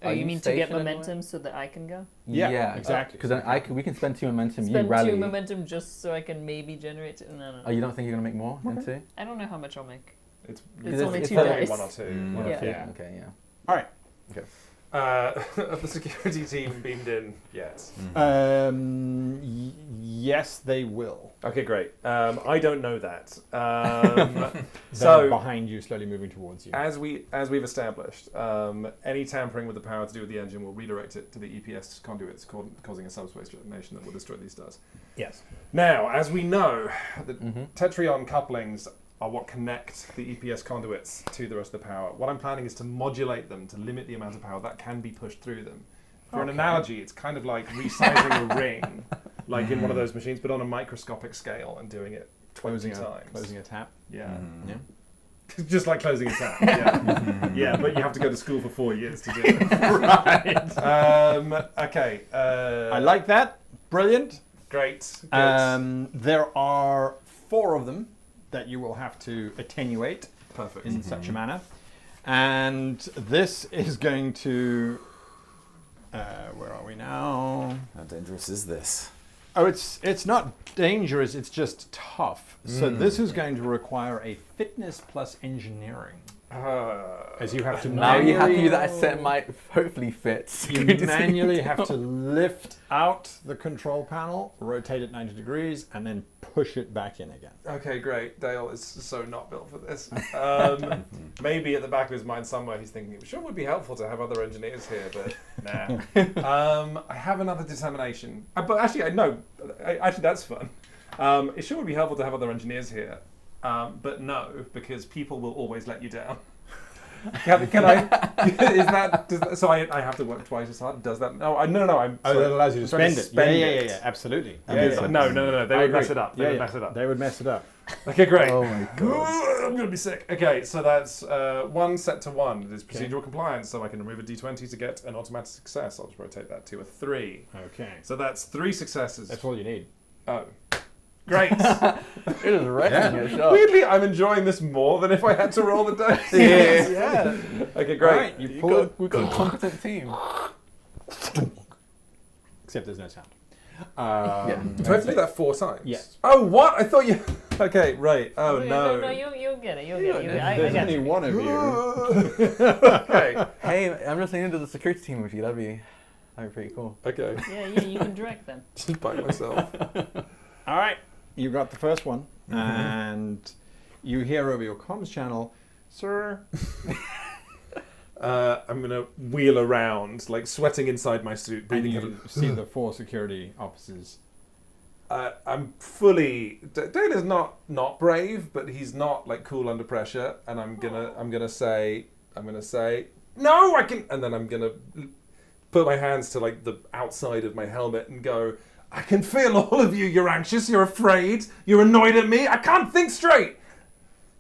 Oh, Are you you mean to get stationed anywhere? momentum so that I can go? Yeah, exactly. Because then we can spend 2 momentum. Spend you rally. 2 momentum just so I can maybe generate. No. Oh, you don't think you're gonna make more than 2? I don't know how much I'll make. It's only 2 probably dice. 1 or 2. Mm. One or Yeah. two. Yeah. Okay. Yeah. All right. Have the security team beamed in yet? Yes, they will. Okay, great. I don't know that. They're So, behind you, slowly moving towards you. as we've established, any tampering with the power to do with the engine will redirect it to the EPS conduits, causing a subspace detonation that will destroy these stars. Yes. Now, as we know, the Mm-hmm. Tetrion couplings are what connect the EPS conduits to the rest of the power. What I'm planning is to modulate them to limit the amount of power that can be pushed through them. For an analogy, it's kind of like resizing a ring, like in one of those machines, but on a microscopic scale and doing it Closing times. closing a tap. Yeah. Yeah. Just like closing a tap. Yeah. Yeah, but you have to go to school for 4 years to do it. Right. Okay. I like that. Brilliant. Great. Good. There are 4 of them that you will have to attenuate Perfect. in such a manner. And this is going to... where are we now? How dangerous is this? Oh, it's not dangerous, it's just tough. So this is going to require a fitness plus engineering. As you have to Now you have to manually- use that set might hopefully fit. You manually have to lift out the control panel, rotate it 90 degrees, and then push it back in again. Okay, great. Dale is so not built for this. Maybe at the back of his mind somewhere he's thinking, sure it would be helpful to have other engineers here, but nah. I have another determination. But actually, actually that's fun. It sure would be helpful to have other engineers here, but no, because people will always let you down. Can I? So I have to work twice as hard? Does that? No, no. I'm. Oh, sorry. that allows you to I'm trying spend it. to Yeah, absolutely. No. They I would mess agree. it up. They would mess it up. They would mess it up. Okay, great. Oh my god. I'm gonna be sick. Okay, so that's 1 set to 1. It is procedural compliance, so I can remove a d20 to get an automatic success. I'll just rotate that to a 3. Okay. So that's 3 successes. That's all you need. Oh, great. It is wrecking your shot. Weirdly, I'm enjoying this more than if I had to roll the dice. Yeah. Okay, great. Right, you pull it. We've got a competent team. Except there's no sound. Do I have to do that 4 times? Yes. Oh, what? I thought you. Okay, right. Oh No, no. you'll get it. You'll get it. I There's got only you. one of you. Okay. Hey, I'm just into the security team with you. That'd be pretty cool. Okay. Yeah, you can direct them. Just by myself. All right, you got the first one, and you hear over your comms channel, "Sir, I'm gonna wheel around, like sweating inside my suit, and breathing you heavily. see the 4 security officers. I'm fully. Dale is not brave, but he's not like cool under pressure. And I'm gonna say no, I can. And then I'm gonna put my hands to like the outside of my helmet and go. I can feel all of you. You're anxious. You're afraid. You're annoyed at me. I can't think straight.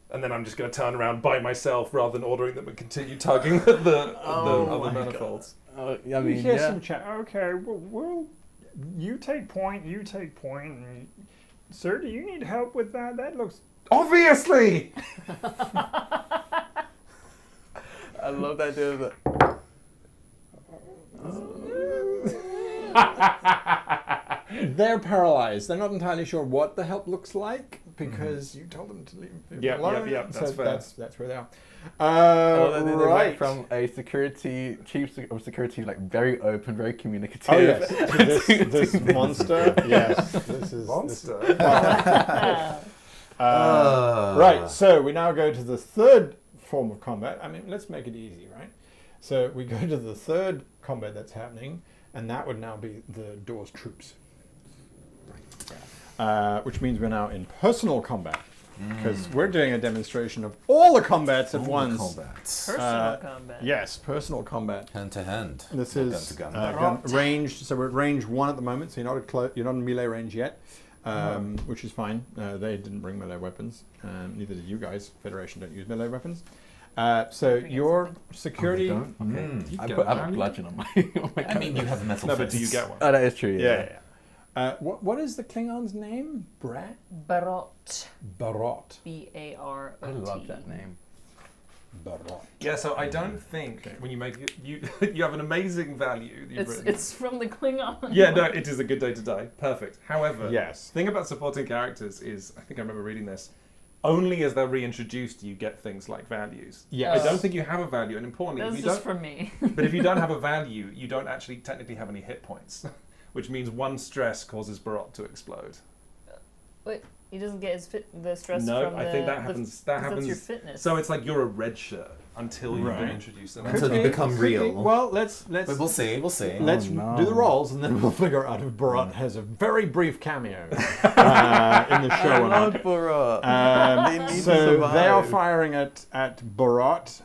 And then I'm just going to turn around by myself rather than ordering them and continue tugging at the other manifolds. I You mean, hear yeah. some chat. Okay, well, you take point. And sir, do you need help with that? That looks. Obviously. I love that idea of it. They're paralyzed. They're not entirely sure what the help looks like because you told them to leave people alone. Yep, that's so fair. That's where they are. I love that they went Right. from a chief of security, like very open, very communicative. Oh yes, to this monster. Yes, this is Monster. Right, so we now go to the third form of combat. I mean, let's make it easy, right? So we go to the third combat that's happening, and that would now be the Doors troops. Which means we're now in personal combat, because we're doing a demonstration of all the combats at once. Combats. Personal combat. Yes, personal combat. Hand to hand. This Not is gun to gun. ranged, so we're at range 1 at the moment, so you're not in melee range yet, which is fine. They didn't bring melee weapons, neither did you guys. Federation don't use melee weapons. So your security... Okay. I get put one. bludgeon on my. I mean, you have a metal No, but fist. do you get one? Oh, that is true. Yeah. What is the Klingon's name? Barot. Barot. Barot. I love that name. Barot. Yeah, so I don't think when you make it, you have an amazing value. That you've written. It's from the Klingon. Yeah, no, it is a good day to die. Perfect. However, Yes. the thing about supporting characters is, I think I remember reading this, only as they're reintroduced you get things like values. Yes. I don't think you have a value, and importantly, That's if you just don't, for me. but if you don't have a value, you don't actually technically have any hit points, which means 1 stress causes Barot to explode. Wait, he doesn't get the stress No, from I think that happens. That happens. That's your fitness. So it's like you're a red shirt until you've been Right. introduced. Until you become real. Well, let's But we'll see. We'll see. let's no. do the rolls, and then we'll figure out if Barot has a very brief cameo in the show or not. They need to So they are survive. firing at Barot.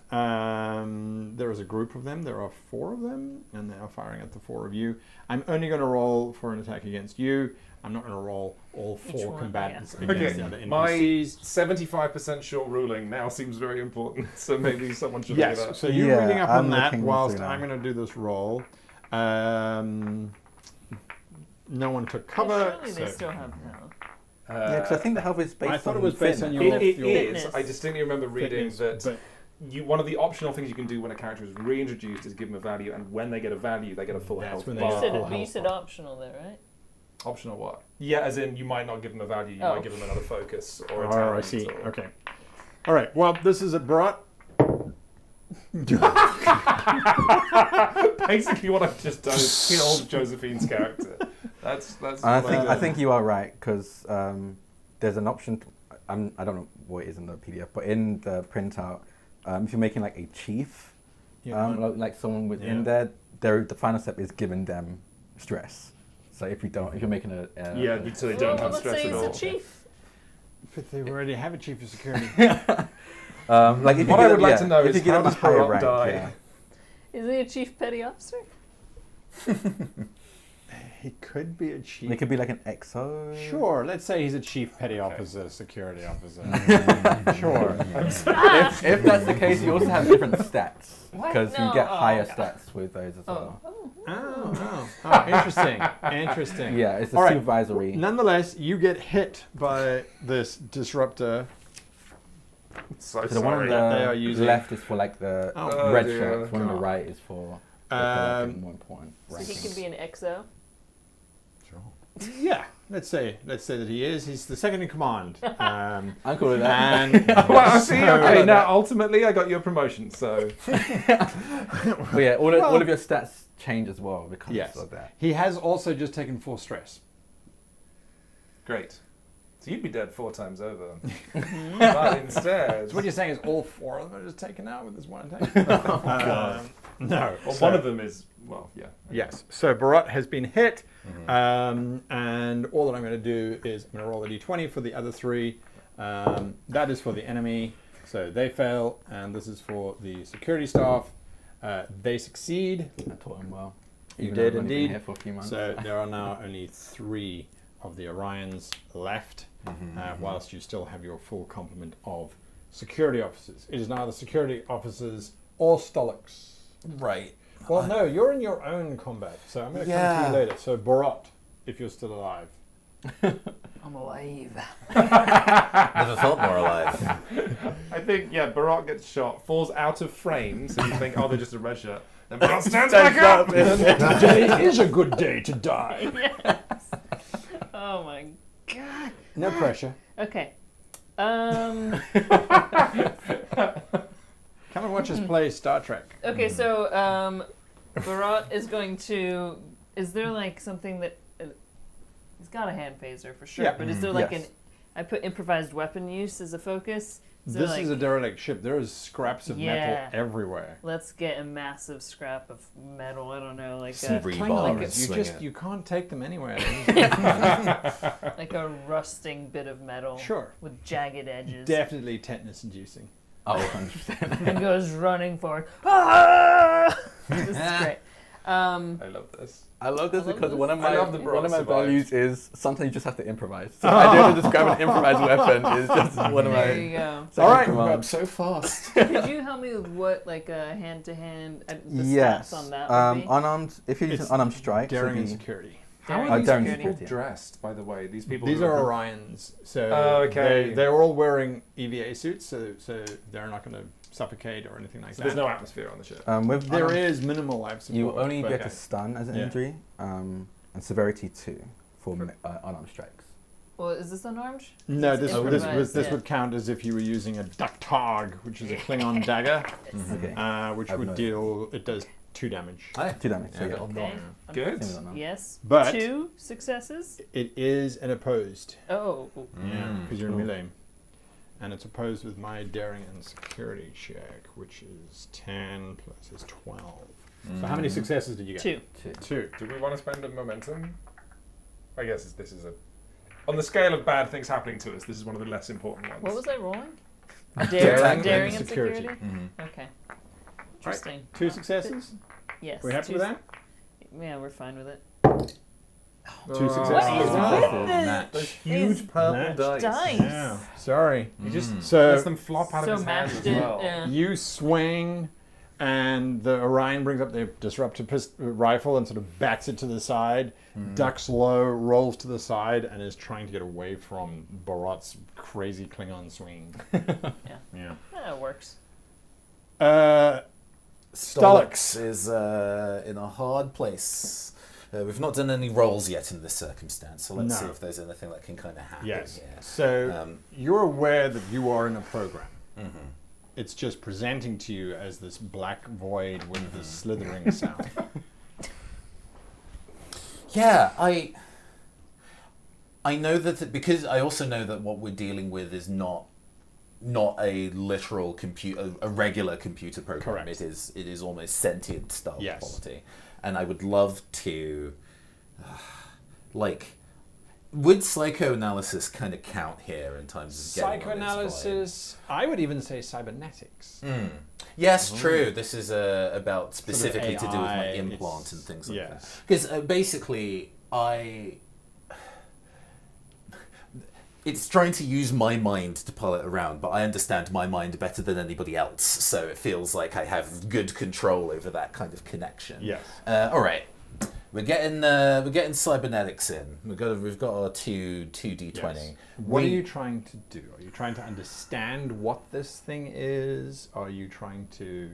There is a group of them. There are 4 of them, and they are firing at the 4 of you. I'm only going to roll for an attack against you. I'm not going to roll all Each 4 one, combatants yeah. against the Okay, other my NPCs. 75% short ruling now seems very important, so maybe someone should look it Yes, up. so you're Yeah, reading up I'm on that looking whilst through now. I'm going to do this roll. No one took Well, cover. surely they so- still have health. Yeah, because I think the health is based I thought on it was based on fitness. your- It your is. fitness. I distinctly remember reading Fitness, that but one of the optional things you can do when a character is reintroduced is give them a value, and when they get a value, they get a full That's health when they bar. get a full But you health said bar. optional there, right? Optional what? Yeah, as in you might not give them a value, you Oh. might give them another focus or a Oh, talent. I see. or- Okay. All right. Well, this is a brought. Basically, what I've just done is killed Josephine's character. That's. I what think did. I think you are right because there's an option. I don't know what it is in the PDF, but in the printout, if you're making like a chief, like someone within there, the final step is giving them stress. So if you're making a Yeah, so they don't Well, have let's stress say at he's all. a chief. But they already have a chief of security. like if What you I get would like yeah, to know if is you get how them a does higher Barak rank, die? yeah. Is he a chief petty officer? He could be a chief. It could be like an EXO. Sure. Let's say he's a chief petty officer, security officer. Sure. If that's the case, you also have different stats What? because No. you get Oh. higher stats with those as well. Oh, interesting. Interesting. Yeah, it's a All right. supervisory. Nonetheless, you get hit by this disruptor. So So the one on sorry. that they are the using- left is for like the Oh, red dear shirts. One on the God. right is for more important So rankings. he can be an XO. Yeah. Let's say that he is. He's the second in command. I'm cool with that. And Well, see, okay, so- now ultimately I got you a promotion, so. But yeah, all of your stats change as well because Yes. of that. He has also just taken 4 stress. Great. So you'd be dead 4 times over. But instead. So what you're saying is all 4 of them are just taken out with this one attack? No. Well, So- one of them is, well, yeah. Yes. So Barat has been hit, and all that I'm going to do is I'm going to roll a d20 for the other 3. That is for the enemy, so they fail, and this is for the security staff. They succeed. I taught him well. You Even though did I've only been indeed. here for a few months. So there are now only 3 of the Orions left, whilst you still have your full complement of security officers. It is now the security officers or Stolix. Right. Well, no, you're in your own combat, so I'm going to come to Yeah. you later. So Barat, if you're still alive. I'm alive. Never felt more alive. I think, yeah, Barak gets shot, falls out of frame, so you think, oh, they're just a red shirt. Then Barak stands back up! Today is a good day to die. Yes. Oh my god. No pressure. Okay. Come and watch us play Star Trek. Okay, so Barat is going to. Is there like something that he's got a hand phaser for sure? Yeah. But is there like Yes. an? I put improvised weapon use as a focus. Is there, This like, is a derelict ship. There is scraps of Yeah. metal everywhere. Let's get a massive scrap of metal. I don't know, like Some a, rebar. Klingons, you can't take them anywhere. like a rusting bit of metal Sure. with jagged edges. Definitely tetanus inducing. Oh, 100%. And goes running forward. Ah! This is great. I love this. I love this I love because this. one of I my love the Barak survived. values is sometimes you just have to improvise. So the idea to describe an improvised weapon is just one of There my. you go. second All right. commands. So fast. Could you help me with what, like a hand-to-hand, the Yes. stats on that would be? Unarmed. If you use It's an unarmed strike, so Daring and the- security. How Daring are Oh, these daring people security, yeah. dressed, by the way? These people. These who are Orions. So Oh, okay. they're all wearing EVA suits, so they're not going to suffocate or anything like So that. there's no atmosphere on the ship. with There unarmed, is minimal life support. you only but get okay. to stun as an Yeah. injury, and severity 2 for unarmed strikes. Well, is this unarmed? No, It's this improvised, yeah. would count as if you were using a Duktag, which is a Klingon dagger, Okay. which I've would no- deal. It does 2 damage. 2 damage. So yeah. Okay. Good. Same as unarmed. Yes. But- 2 successes. It is an opposed. Oh. Yeah, because you're in Cool. melee. And it's opposed with my daring and security check, which is 10 plus is 12. So how many successes did you get? 2. 2. Do we want to spend a momentum? I guess this is a. On the scale of bad things happening to us, this is one of the less important ones. What was I rolling? Daring Daring and and security. security? Okay. Interesting. 2 successes? Yes. We happy with that? Yeah, we're fine with it. 2 successes. What is as well? Those huge purple Match. dice. Yeah. Sorry. He just So lets them flop out of So his hand matched as it. well. Yeah. you swing, and the Orion brings up the disruptor rifle and sort of backs it to the side, ducks low, rolls to the side, and is trying to get away from Borot's crazy Klingon swing. Yeah. Yeah, it works. Stolix. is in a hard place. We've not done any rolls yet in this circumstance, so let's No. see if there's anything that can kind of happen Yes. here. So you're aware that you are in a program. It's just presenting to you as this black void with this slithering sound. Yeah, I know that because I also know that what we're dealing with is not a literal computer, a regular computer program. Correct. It is almost sentient style Yes. quality, and I would love to, would psychoanalysis kind of count here in terms of getting on its vibe? Psychoanalysis, I would even say cybernetics. Yes, true. This is about specifically to do with my AI, implant it's- and things like that. yes. Because basically, it's trying to use my mind to pull it around, but I understand my mind better than anybody else, so it feels like I have good control over that kind of connection. Yes. All right. We're getting cybernetics in. We've got our two D20. Yes. What are you trying to do? Are you trying to understand what this thing is? Are you trying to...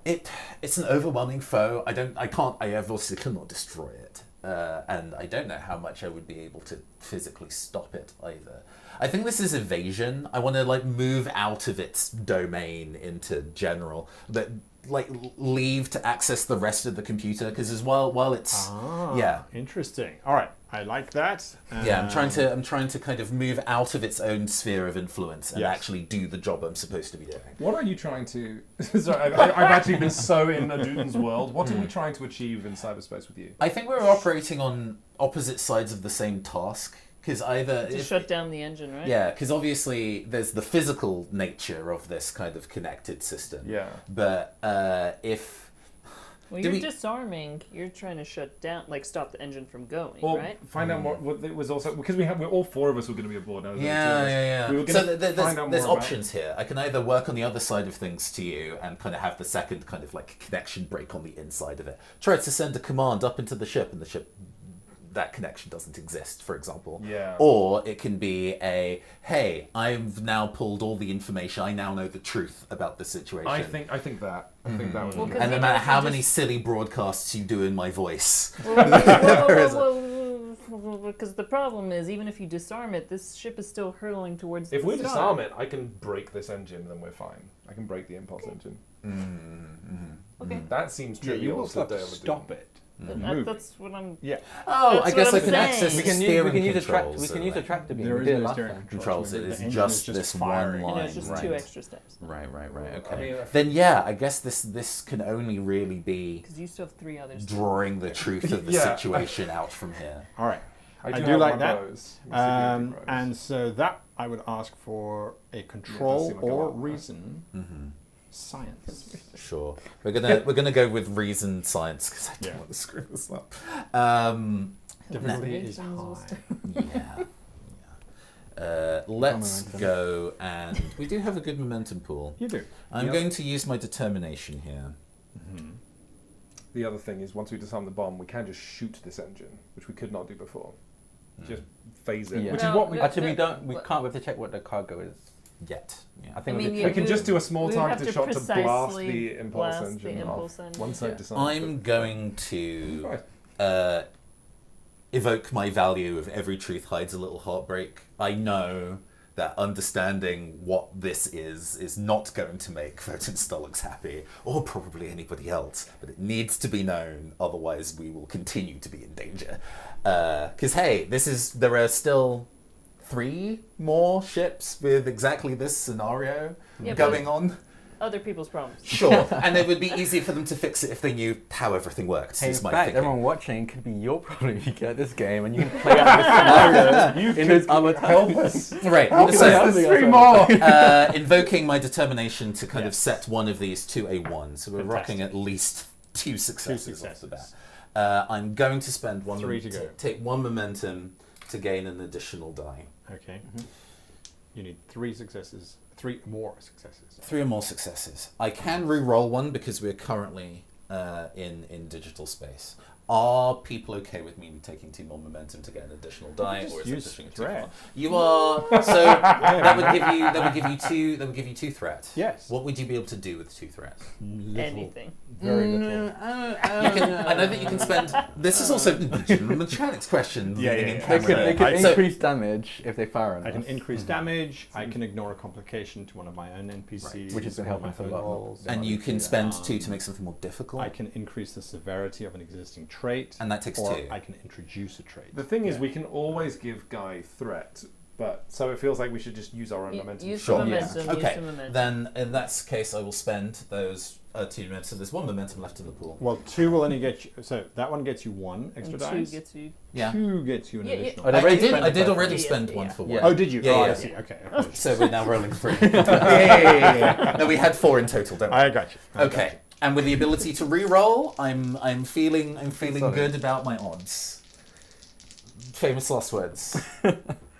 It's an overwhelming foe. I obviously cannot destroy it. And I don't know how much I would be able to physically stop it either. I think this is evasion. I want to move out of its domain into general, but leave to access the rest of the computer because as while it's Interesting. All right, I like that. I'm trying to kind of move out of its own sphere of influence and actually do the job I'm supposed to be doing. What are you trying to... Sorry, I've actually been so in Adudan's world. What are we trying to achieve in cyberspace with you? I think we're operating on opposite sides of the same task. Because To shut down the engine, right? Yeah, because obviously there's the physical nature of this kind of connected system. Yeah. But if... Well, you're disarming. You're trying to shut down, stop the engine from going, Well, right? find out what it was also... Because we're all four of us were going to be aboard. Yeah. We were So going to find out there's more options here. I can either work on the other side of things to you and kind of have the second kind of connection break on the inside of it. Try to send a command up into the ship and the ship... that connection doesn't exist, for example. Yeah. Or it can be hey, I've now pulled all the information. I now know the truth about the situation. I think that would be... Well, 'cause And no even matter if you how just- many silly broadcasts you do in my voice. Because the problem is, even if you disarm it, this ship is still hurtling towards the If we star. disarm it, I can break this engine, then we're fine. I can break the impulse engine. Okay. That seems Yeah, trivial. you also have to Dale would do. stop it. That's what I'm... Yeah. Oh, That's I guess what I I'm can access saying. the We can steering use a controls. we can use a tractor beam. There We is did it no last steering time. Controls. It The is engine just is this firing. one line. it's just right. 2 extra steps. Right. Okay. I mean, Then yeah, I guess this can only really be Because you still have 3 others. drawing the truth of the Yeah. situation out from here. All right. I do have like my that. bows. My CBD bows. And so that I would ask for a control seem like a or lot, right? reason science. Sure, we're gonna go with reason science because I don't Yeah. want to screw this up. Difficulty is Reasons. high. Let's Momentum. go, and we do have a good momentum pool. You do. I'm Yep. going to use my determination here. The other thing is, once we disarm the bomb, we can just shoot this engine, which we could not do before. Just phase it, Yeah. which No, is what we... no, Actually, we What- can't. We have to check what the cargo is. Yet, yeah. I think I we mean, could you We can check. just do a small we have targeted to shot to blast precisely the impulse blast engine the off. impulse engine. Once I've Yeah. disarmed I'm going to Right. evoke my value of every truth hides a little heartbreak. I know that understanding what this is not going to make Quintin Stolix happy, or probably anybody else, but it needs to be known, otherwise we will continue to be in danger. Because hey, there are still 3 more ships with exactly this scenario Yeah, going but- on. Other people's problems. Sure, and it would be easier for them to fix it if they knew how everything worked. Hey, in is my fact, thinking. everyone watching could be your problem if you get this game, and you can play out the scenario in those other Help times. us. Right, Help us. so There's 3 more. invoking my determination to kind of Yes. set one of these to a 1, so we're Fantastic. rocking at least 2 successes off the bat. successes. I'm going to spend 1 3 to go. take 1 momentum to gain an additional die. Okay. You need 3 successes. 3 more successes. 3 or more successes. I can re-roll one because we're currently in digital space. Are people okay with me taking 2 more momentum to get an additional die, or is it pushing it too far? You are. So that would give you 2 threats. Yes. What would you be able to do with 2 threats? Anything. Very little. I know that you can spend. This is also a mechanics question. Yeah, leading yeah, in yeah. camera. They could So- increase damage if they fire on I can us. increase damage. I can ignore a complication to one of my own NPCs. Which has been or helping my us a own lot. rolls. and you can spend 2 to make something more difficult. I can increase the severity of an existing trait. And that takes or 2. I can introduce a trait. The thing is, we can always give Guy threat, but so it feels like we should just use our own momentum. Use Sure. the momentum. Use Okay, the momentum. then in that case, I will spend those 2 momentum. So there's 1 momentum left in the pool. Well, 2 will only get you. So that one gets you 1 extra And dice. 2 gets you. Yeah. 2 gets you an Yeah, yeah. additional. Oh, they I already did. spent I did the already first. spend Yeah, 1 yeah. for Yeah. 1. Oh, did you? Yeah, oh, yeah. I see. Okay. So we're now rolling 3. Yeah. No, we had 4 in total, don't we? I got you. I got Okay. And with the ability to re-roll, I'm feeling Solid. good about my odds. Famous last words.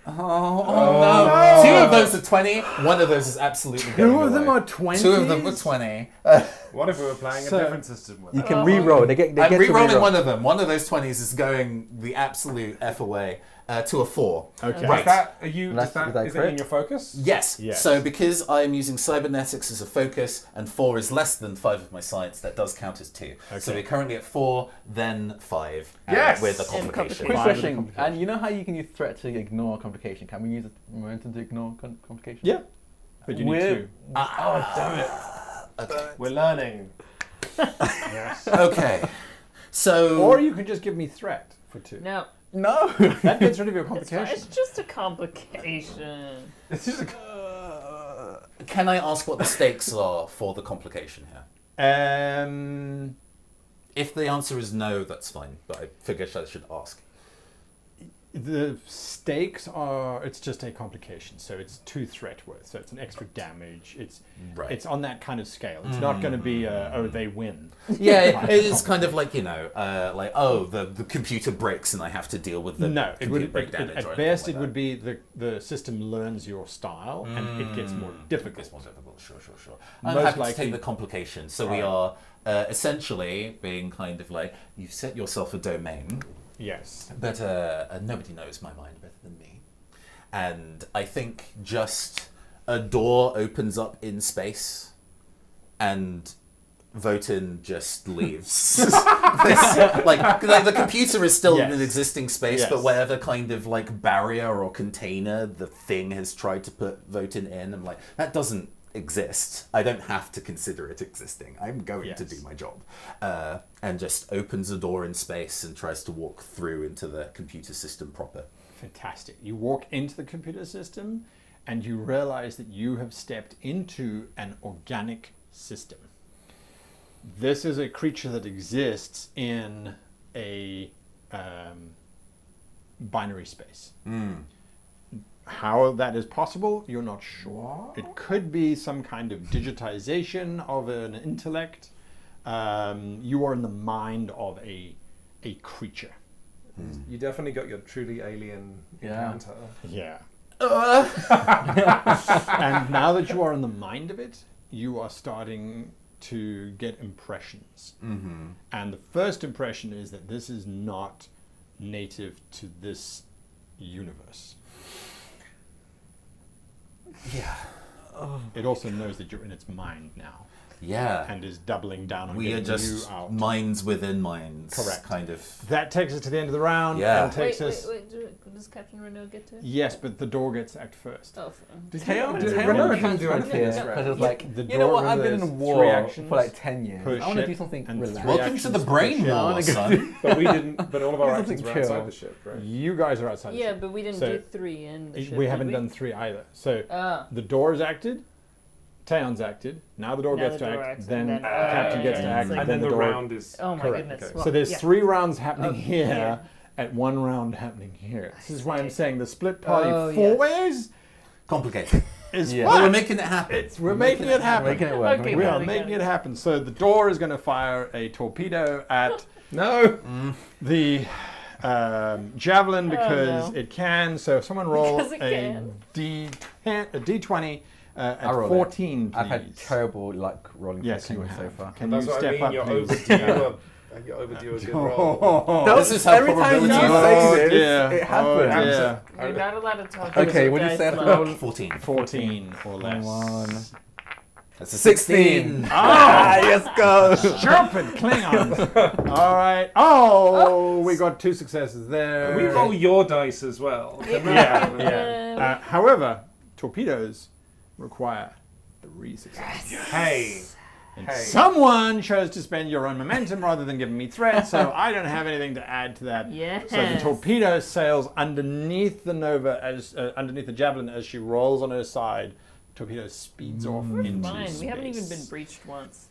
No! 2 of those are 20. 1 of those is absolutely you. going 2 of them away. are 20. 2 of them were 20. What if we were playing So- a different system with You it? can re-roll. They get I'm to re-rolling re-roll. 1 of them. 1 of those 20s is going the absolute F away to a 4. Okay. Right. Is that, are you, That's- is that, is that is it crit? in your focus? Yes. Yes. So because I'm using cybernetics as a focus and 4 is less than 5 of my science, that does count as 2. So Okay. we're currently at 4, then 5. Yes! With a And complication. Quick Five with question. complication. And you know how you can use threat to ignore complication? Can we use momentum to ignore complication? Yeah. But you need We're- 2. Oh, damn it. Okay. We're learning. Yes. Okay. So Or you can just give me threat for 2. No. No. That gets rid of your It's fine. complication. It's just a complication. It's just a, can I ask what the stakes are for the complication here? If the answer is no, that's fine. But I figured I should ask. The stakes are, it's just a complication. So it's 2 threat worth. So it's an extra damage. It's Right. it's on that kind of scale. It's not going to be, oh, they win. Yeah, it is kind of like, like, oh, the computer breaks and I have to deal with the No, it computer would, break damage. or at anything best like it would be the system learns your style and it gets more that. difficult. It's more difficult, sure. I'm Most happy to likely- take the complication. So we Right. are essentially being kind of like, you've set yourself a domain, Yes. but nobody knows my mind better than me. And I think just a door opens up in space and Votan just leaves. like the computer is still in Yes. an existing space, Yes. but whatever kind of like barrier or container the thing has tried to put Votan in, I'm like, that doesn't exist. I don't have to consider it existing. I'm going to Yes. do my job. And just opens a door in space and tries to walk through into the computer system proper. Fantastic. You walk into the computer system and you realize that you have stepped into an organic system. This is a creature that exists in a binary space. How that is possible, you're not sure. It could be some kind of digitization of an intellect. You are in the mind of a creature. you definitely got your truly alien Yeah. encounter. Yeah. And now that you are in the mind of it, you are starting to get impressions. Mm-hmm. And the first impression is that this is not native to this universe. Yeah. It also knows that you're in its mind now Yeah. and is doubling down on We are getting just you out. minds within minds. Correct. Kind of. That takes us to the end of the round. Yeah. And takes Wait, us. does Captain Renault get to? Yes, but the door gets act first. Oh, Tail Did Tail Renault didn't do transfer anything here this because round? it was like, The you know door what, I've been in a reveals war 3 actions for like 10 years. per I want to ship do something and relaxed. 3 Welcome actions to the per brain ship. war, son. But we didn't. But all of our Something actions were chill. outside the ship, right? You guys are outside the Yeah, ship. but we didn't So, do 3 in the ship. We did haven't done 3 either. So Ah. the door is acted, Taeon's acted, now the door Now gets the to door act, acts, then and then- Captain gets to yeah, act, it's like- And then the door. round is. Oh my Correct. goodness. Okay. Well, So there's yeah. 3 rounds happening Okay, here, yeah. at 1 round happening here. This is why I'm saying the split party Oh, 4 yeah. ways Complicated. is Yeah. Well, we're fun. making it happen. We're making it happen. Making it work. Okay, making We it are work. making it happen. So the door is going to fire a torpedo at No. the Javelin because no. it can. So if someone roll Because it a can. D20 at I roll 14, please. I've had terrible luck rolling Yes, for you Klingon have. so far. Can That's you what I step mean. up, You're please? overdue a good roll. This is how Every time you probability say works. this, dear. it Oh, happens. dear. You're not allowed to talk. Okay, about what do you say dice after luck. roll? 14. 14 or less. Come on. That's a 16. Ah, yes, go. Stupid Klingons. All right. Oh, we got 2 successes there. We roll your dice as well. Yeah, yeah. However, torpedoes require 3 successes. Hey. And Hey. someone chose to spend your own momentum rather than giving me threat, so I don't have anything to add to that. Yes. So the torpedo sails underneath the Nova as underneath the Javelin as she rolls on her side. Torpedo speeds off into Fine. space. We haven't even been breached once.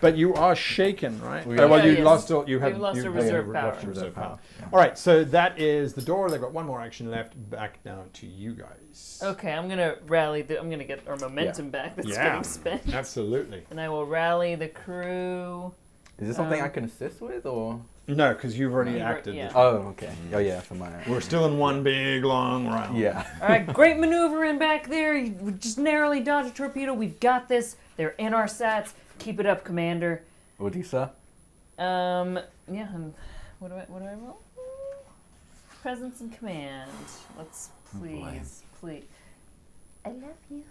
But you are shaken, right? We Oh, well, are. you Yes. lost all. You have. We lost you- our oh, yeah, reserve you power. lost your reserve power. All right, so that is the door. They've got one more action left. Back now to you guys. Okay, I'm gonna rally. I'm gonna get our momentum back. That's Yeah. getting spent. Absolutely. And I will rally the crew. Is this something I can assist with, or? No, because you've already You've acted. yeah. this Oh, okay. Oh, yeah, for my. We're still in one big long round. Yeah. All right, great maneuvering back there. You just narrowly dodge a torpedo. We've got this. They're in our sats. Keep it up, Commander. What do you say? Yeah. What do I roll? Presence and command. Let's please. I love you.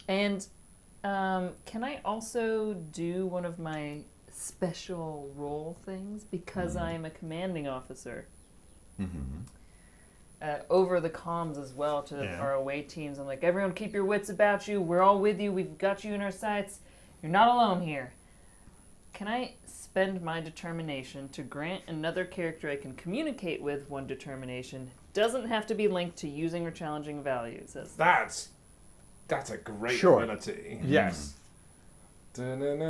And can I also do one of my special role things because I'm a commanding officer? Over the comms as well to Yeah. our away teams. I'm like, everyone keep your wits about you. We're all with you. We've got you in our sights. You're not alone here. Can I spend my determination to grant another character I can communicate with one determination? Doesn't have to be linked to using or challenging values. That's a great Sure. ability. Yes. Do you need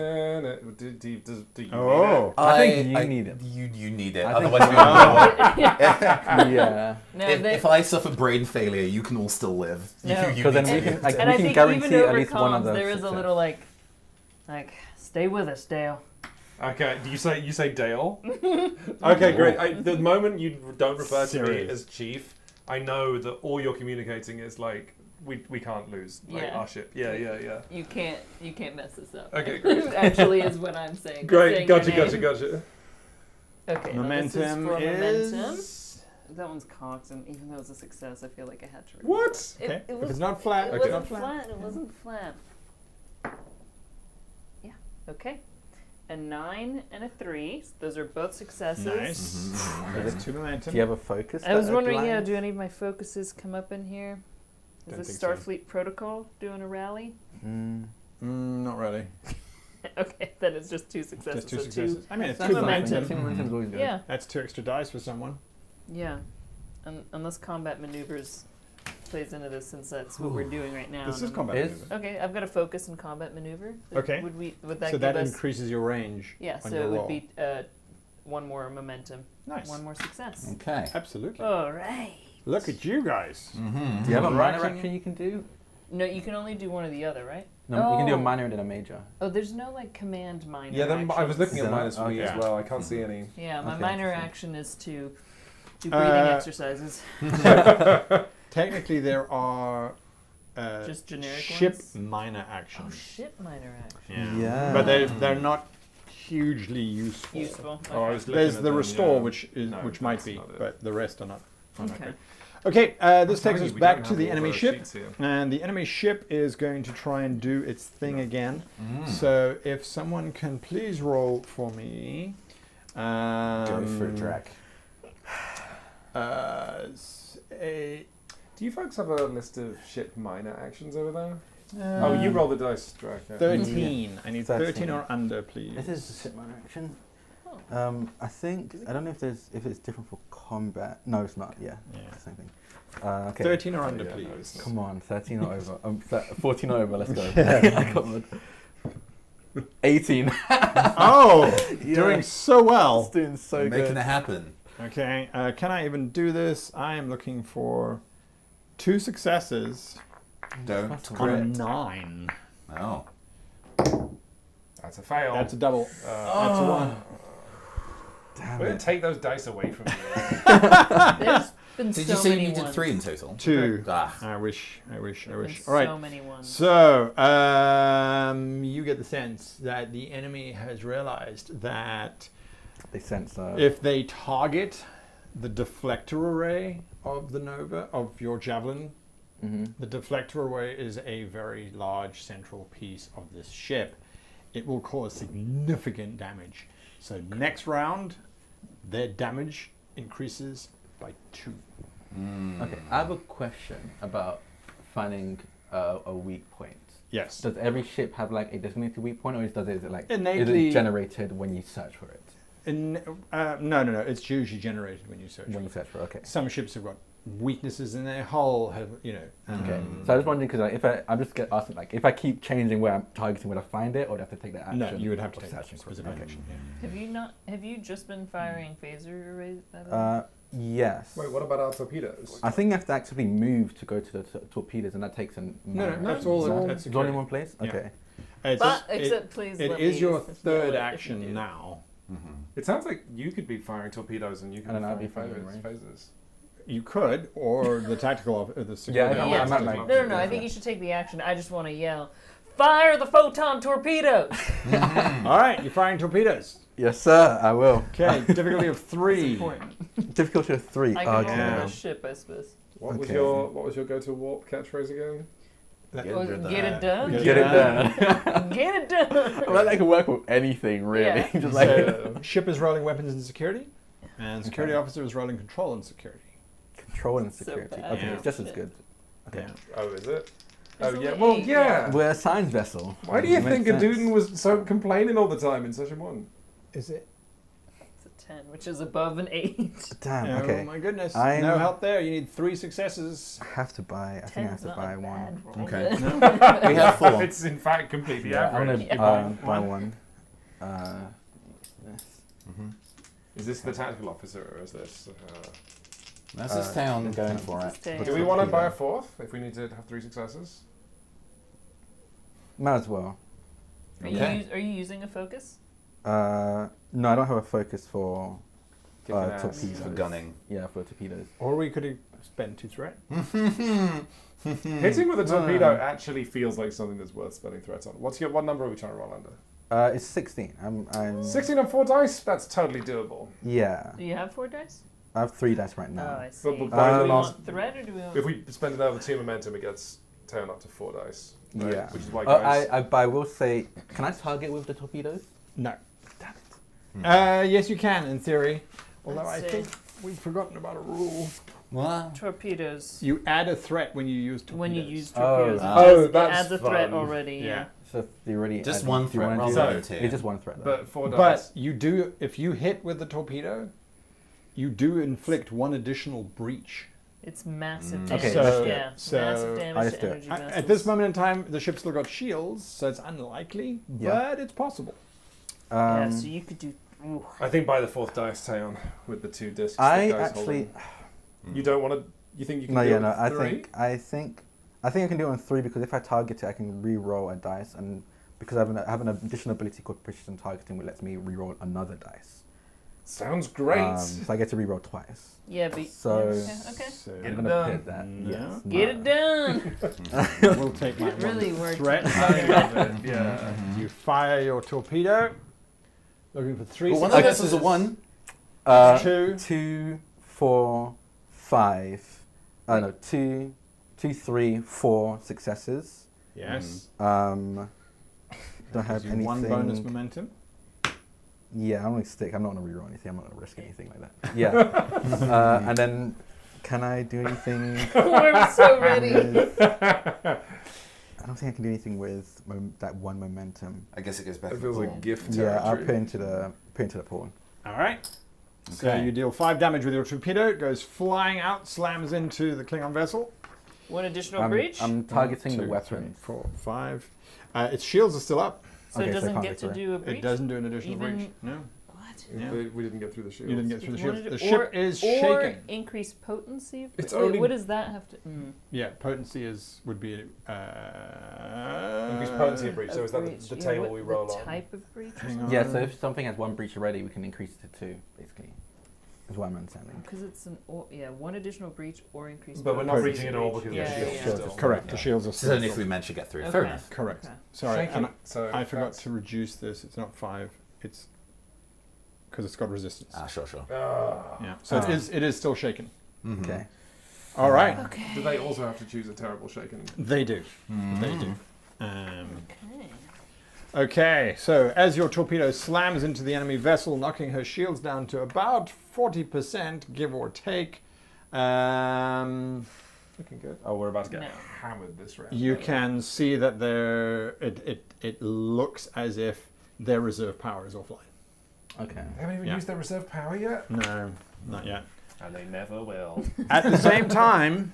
Oh. it? I think you need it. You need it. I think- Otherwise, we won't know it. Yeah. No, If I suffer brain failure, you can all still live. No. You Because then need we to. can, like, and we I can think guarantee even over at least comms, one of those. there is a little like, stay with us, Dale. Okay, do you say Dale? Okay, great. The moment you don't refer to me Serious. as Chief, I know that all you're communicating is like we can't lose Yeah. our ship. Yeah. You can't mess this up. Okay, great. Actually, is what I'm saying. Great, Saying gotcha. your name. Okay, Okay, Momentum now this is for momentum. is. That one's cocked, and even though it was a success, I feel like I had to. What? It, Okay. it If was, it's not flat, it it's wasn't not flat. flat. It wasn't flat. Yeah. Okay. A 9 and a 3. So those are both successes. Nice. That's 2 momentum. Do you have a focus? I was that wondering, aligns? do any of my focuses come up in here? Is Don't this think so. Starfleet protocol doing a rally? Not really. Okay, then it's just 2 successes. Just 2 so successes. I mean, it's That's 2 momentum. momentum. Momentum's always good. Yeah, That's 2 extra dice for someone. yeah. Unless combat maneuvers plays into this, since that's what we're doing right now. This is and combat Is- maneuver. Okay, I've got a focus in combat maneuver. Okay. Would that So give that us? increases your range Yeah, on so your it would roll. be 1 more momentum, Nice. 1 more success. Okay. Absolutely. All right. Look at you guys. Do you have a minor Right. action you can do? No, you can only do one or the other, right? No, you can do a Oh. minor and then a major. Oh, there's no like command minor. Yeah, then I was looking at So- minus for me okay. as well. I can't see any. Yeah, my Okay. minor action is to do breathing exercises. Technically, there are Just generic ship ones? minor Oh, actions. shit, minor action. Yeah. But they're not hugely useful. Useful. Oh, I Okay. was looking There's at the them, restore, yeah. which No, might that's be, not it. but the rest are not. that Okay. great. Okay, this takes telling us you, we back don't to have the all enemy the ship, sheets here. and the enemy ship is going to try and do its thing again. So if someone can please roll for me. Go for it, Drac. Do you folks have a list of ship minor actions over there? Um, Oh, you roll the dice, Drac. yeah. 13. I need 13 13. or under, please. This is a ship minor action. Oh. I think I don't know if it's different for combat. No, it's not. Yeah, Yeah. it's the same thing. Okay. 13 or under, Yeah, no, please. it's not. Come on, 13 or over. 14 or over. Let's go. Come on. 18. Oh, Yeah. doing so well. It's doing so Making good. it happen. Okay, can I even do this? I am looking for 2 successes Don't That's on a quit. 9. Oh. That's a fail. That's a double. That's a 1. Damn We're gonna it. take those dice away from you. There's been Did so you say many you did ones. 3 in total? 2. Ah. I wish. There's All right. so many ones. So, you get the sense that the enemy has realized that They sense. if they target the deflector array of the Nova, of your javelin, the deflector array is a very large central piece of this ship. It will cause significant damage. So next round, their damage increases by 2. Okay, I have a question about finding a weak point. Yes. Does every ship have like a designated weak point, or is it like Innately- is it generated when you search for it? No. It's usually generated when you search. When you search for it, okay. Some ships have got weaknesses in their hull. Have Okay. So I was wondering because like, I'm just asking like if I keep changing where I'm targeting, would I find it, or do I have to take that action? No, you would have to of take that searching for it? specific Okay. action. Have you just been firing phaser arrays? By the way? Yes. Wait, what about our torpedoes? I think you have to actively move to go to the torpedoes, and that takes an. No, that's It's all. all That's it's all in one place. Yeah. Okay. But except please It let is me your know third if you action do. now. It sounds like you could be firing torpedoes and you could And be then I'd firing be firing phasers. You could, or the tactical, the security. Yeah, Yeah. I'm at my. No, I think you should take the action. I just want to yell, fire the photon torpedoes! All right, you're firing torpedoes. Yes, sir. I will. Okay, difficulty of 3. Difficulty of 3. I can Okay. roll Yeah. a ship, I suppose. What was Okay. your go-to warp catchphrase again? Get it done. Get it done. Get it done. Well, that can work with anything, really. Yeah. Just like So, ship is rolling weapons and security, and security officer is rolling control and security. control and So security. bad. Okay, Yeah. it's just as good. Okay. Yeah. Oh, is it? There's Oh, yeah. only Well, 8, yeah. We're a science vessel. Why do you Makes think a sense. Duden was so complaining all the time in Session 1? Is it? It's a 10, which is above an 8. Damn. Oh Okay. my goodness! I'm- No help there. You need 3 successes. I have to buy. I think I have 10's to not buy a one. bad roll. Okay. We have 4. It's in fact completely Yeah, I'm average. gonna buy one. This. Is this the tactical officer or is this... That's his town going for it. Stay. do we want to buy a 4th if we need to have 3 successes? Might as well. Okay. Are you using a focus? No, I don't have a focus for Kicking ass. torpedoes. For gunning. Yeah, for torpedoes. Or we could spend 2 threat. Hitting with a torpedo actually feels like something that's worth spending threats on. What number are we trying to roll under? It's 16. I'm 16 on 4 dice? That's totally doable. Yeah. Do you have 4 dice? I have 3 dice right Oh, now. I see. But Do by the we last- want threat or do we want... If we spend another 2 momentum, it gets turned up to 4 dice. Right? Yeah. Which is why Oh, guys... but I will say, can I target with the torpedoes? No. Damn it. Yes, you can in theory. Although I Let's think we've forgotten about a rule. What? Torpedoes. You add a threat when you use torpedoes. When you use Oh. torpedoes. Oh, it that's adds a threat fun. already, Yeah. yeah. So you already Just added- one do you wanna threat do rather that? than 2. It's just one threat. Though. But 4 dice... But you do, if you hit with the torpedo, you do inflict 1 additional breach. It's massive Mm. damage. Okay, So- yeah, so- massive I damage just to do it. energy At vessels. this moment in time, the ship's still got shields, so it's unlikely, Yeah. but it's possible. Yeah, so you could do... Ooh. I think buy the 4th dice, Taeon, with the 2 discs. I that guy's actually. holding. You don't want to... You think you can No, do yeah, it no. with I 3? think I can do it on 3 because if I target it, I can re-roll a dice, and because I have an additional ability called precision targeting, which lets me re-roll another dice. Sounds great. So I get to re-roll twice. Yeah, but... So- yeah, okay. So Get I'm it gonna done. pit that. No. Yes. Get it done! we'll take my It really one worked. threat. I love it. Yeah. You fire your torpedo, looking for 3 Well, one of successes. this is a 1. 2. 2, 4, 5. No, 2, 3, 4 successes. Yes. Don't have Gives you anything. 1 bonus momentum. Yeah, I'm gonna stick. I'm not gonna reroll anything. I'm not gonna risk anything like that. Yeah. And then, can I do anything? We're so ready. with- I don't think I can do anything with that 1 momentum. I guess it goes back It to feels the like pool. gift Yeah, I'll territory. put into the pool. All right. So Okay. you deal 5 damage with your torpedo. It goes flying out, slams into the Klingon vessel. One additional breach? I'm targeting 1, the 2, weapon. 3, 4, 5. Its shields are still up. so okay, it so I doesn't can't get to do it. do a breach? It doesn't do an additional Even- breach. No. What? We didn't get through the shield. You didn't get through the Wanted ship. to- The ship is shaking. Or increase potency. It's Wait, only- what does that have to? Yeah, potency would be. Increase potency of breach. So is that breach. the Yeah, table what- we roll the on? type of breach? Hang on. Yeah, so if something has 1 breach already, we can increase it to 2, basically. Is what I'm understanding. Because it's one additional breach or increase. But we're not Potency breaching at all because Yeah, the yeah, shield yeah. still. Correct. The shields are It's still. only if we manage to get through. Fair Okay. enough. Correct. Okay. Sorry, Shaking. and So I forgot that's- to reduce this. It's not 5. It's because it's got resistance. Ah, sure. Yeah. So it is still shaken. Mhm. Okay. All right. Okay. Do they also have to choose a terrible shaken? They do. Mm-hmm. They do. Okay. Okay, so as your torpedo slams into the enemy vessel, knocking her shields down to about 40%, give or take, Looking good. Oh, we're about to get No. hammered this round. you can see that it looks as if their reserve power is offline. Okay. They haven't even Yeah. used their reserve power yet. No, not yet. And they never will. At the same time,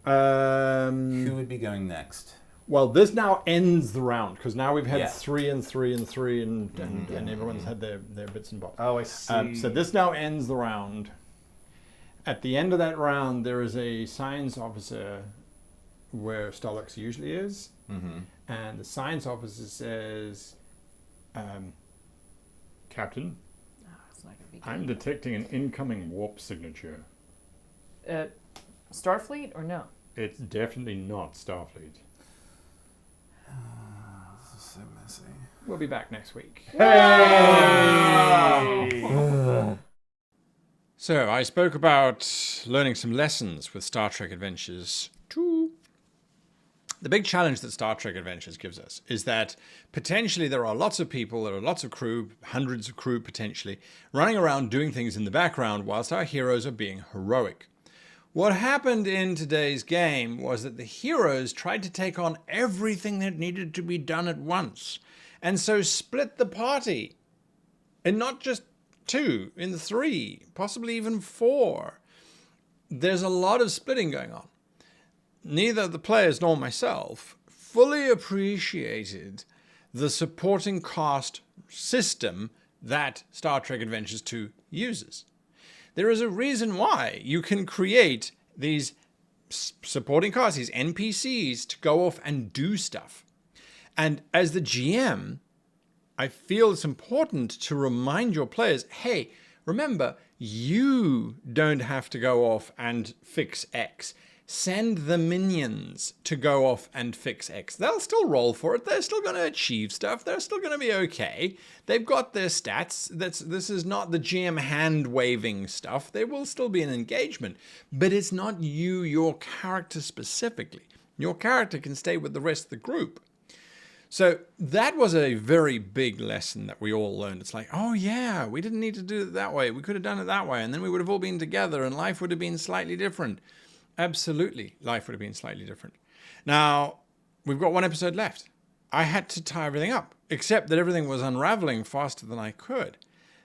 Who would be going next? well, this now ends the round because now we've had Yeah. 3 and 3 and 3, and everyone's had their bits and bobs. Oh, I see. So this now ends the round. At the end of that round, there is a science officer where Stolix usually is, Mm-hmm. and the science officer says, "Captain, Oh, it's not gonna be I'm good. detecting an incoming warp signature. Starfleet or no? It's definitely not Starfleet. This is so messy. We'll be back next week." So I spoke about learning some lessons with Star Trek Adventures 2. The big challenge that Star Trek Adventures gives us is that potentially there are lots of people, there are lots of crew, hundreds of crew potentially, running around doing things in the background whilst our heroes are being heroic. What happened in today's game was that the heroes tried to take on everything that needed to be done at once, and so split the party. And not just 2, in 3, possibly even 4. There's a lot of splitting going on. Neither the players nor myself fully appreciated the supporting cast system that Star Trek Adventures 2 uses. There is a reason why you can create these supporting casts, these NPCs, to go off and do stuff. And as the GM, I feel it's important to remind your players, hey, remember, you don't have to go off and fix X. Send the minions to go off and fix X. They'll still roll for it. They're still going to achieve stuff. They're still going to be okay. They've got their stats. This is not the GM hand-waving stuff. There will still be an engagement. But it's not you, your character specifically. Your character can stay with the rest of the group. So that was a very big lesson that we all learned. It's like, oh yeah, we didn't need to do it that way. We could have done it that way, and then we would have all been together, and life would have been slightly different. Absolutely, life would have been slightly different. Now, we've got 1 episode left. I had to tie everything up, except that everything was unraveling faster than I could.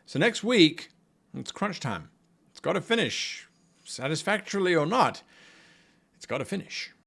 So next week, it's crunch time. It's got to finish, satisfactorily or not. It's got to finish.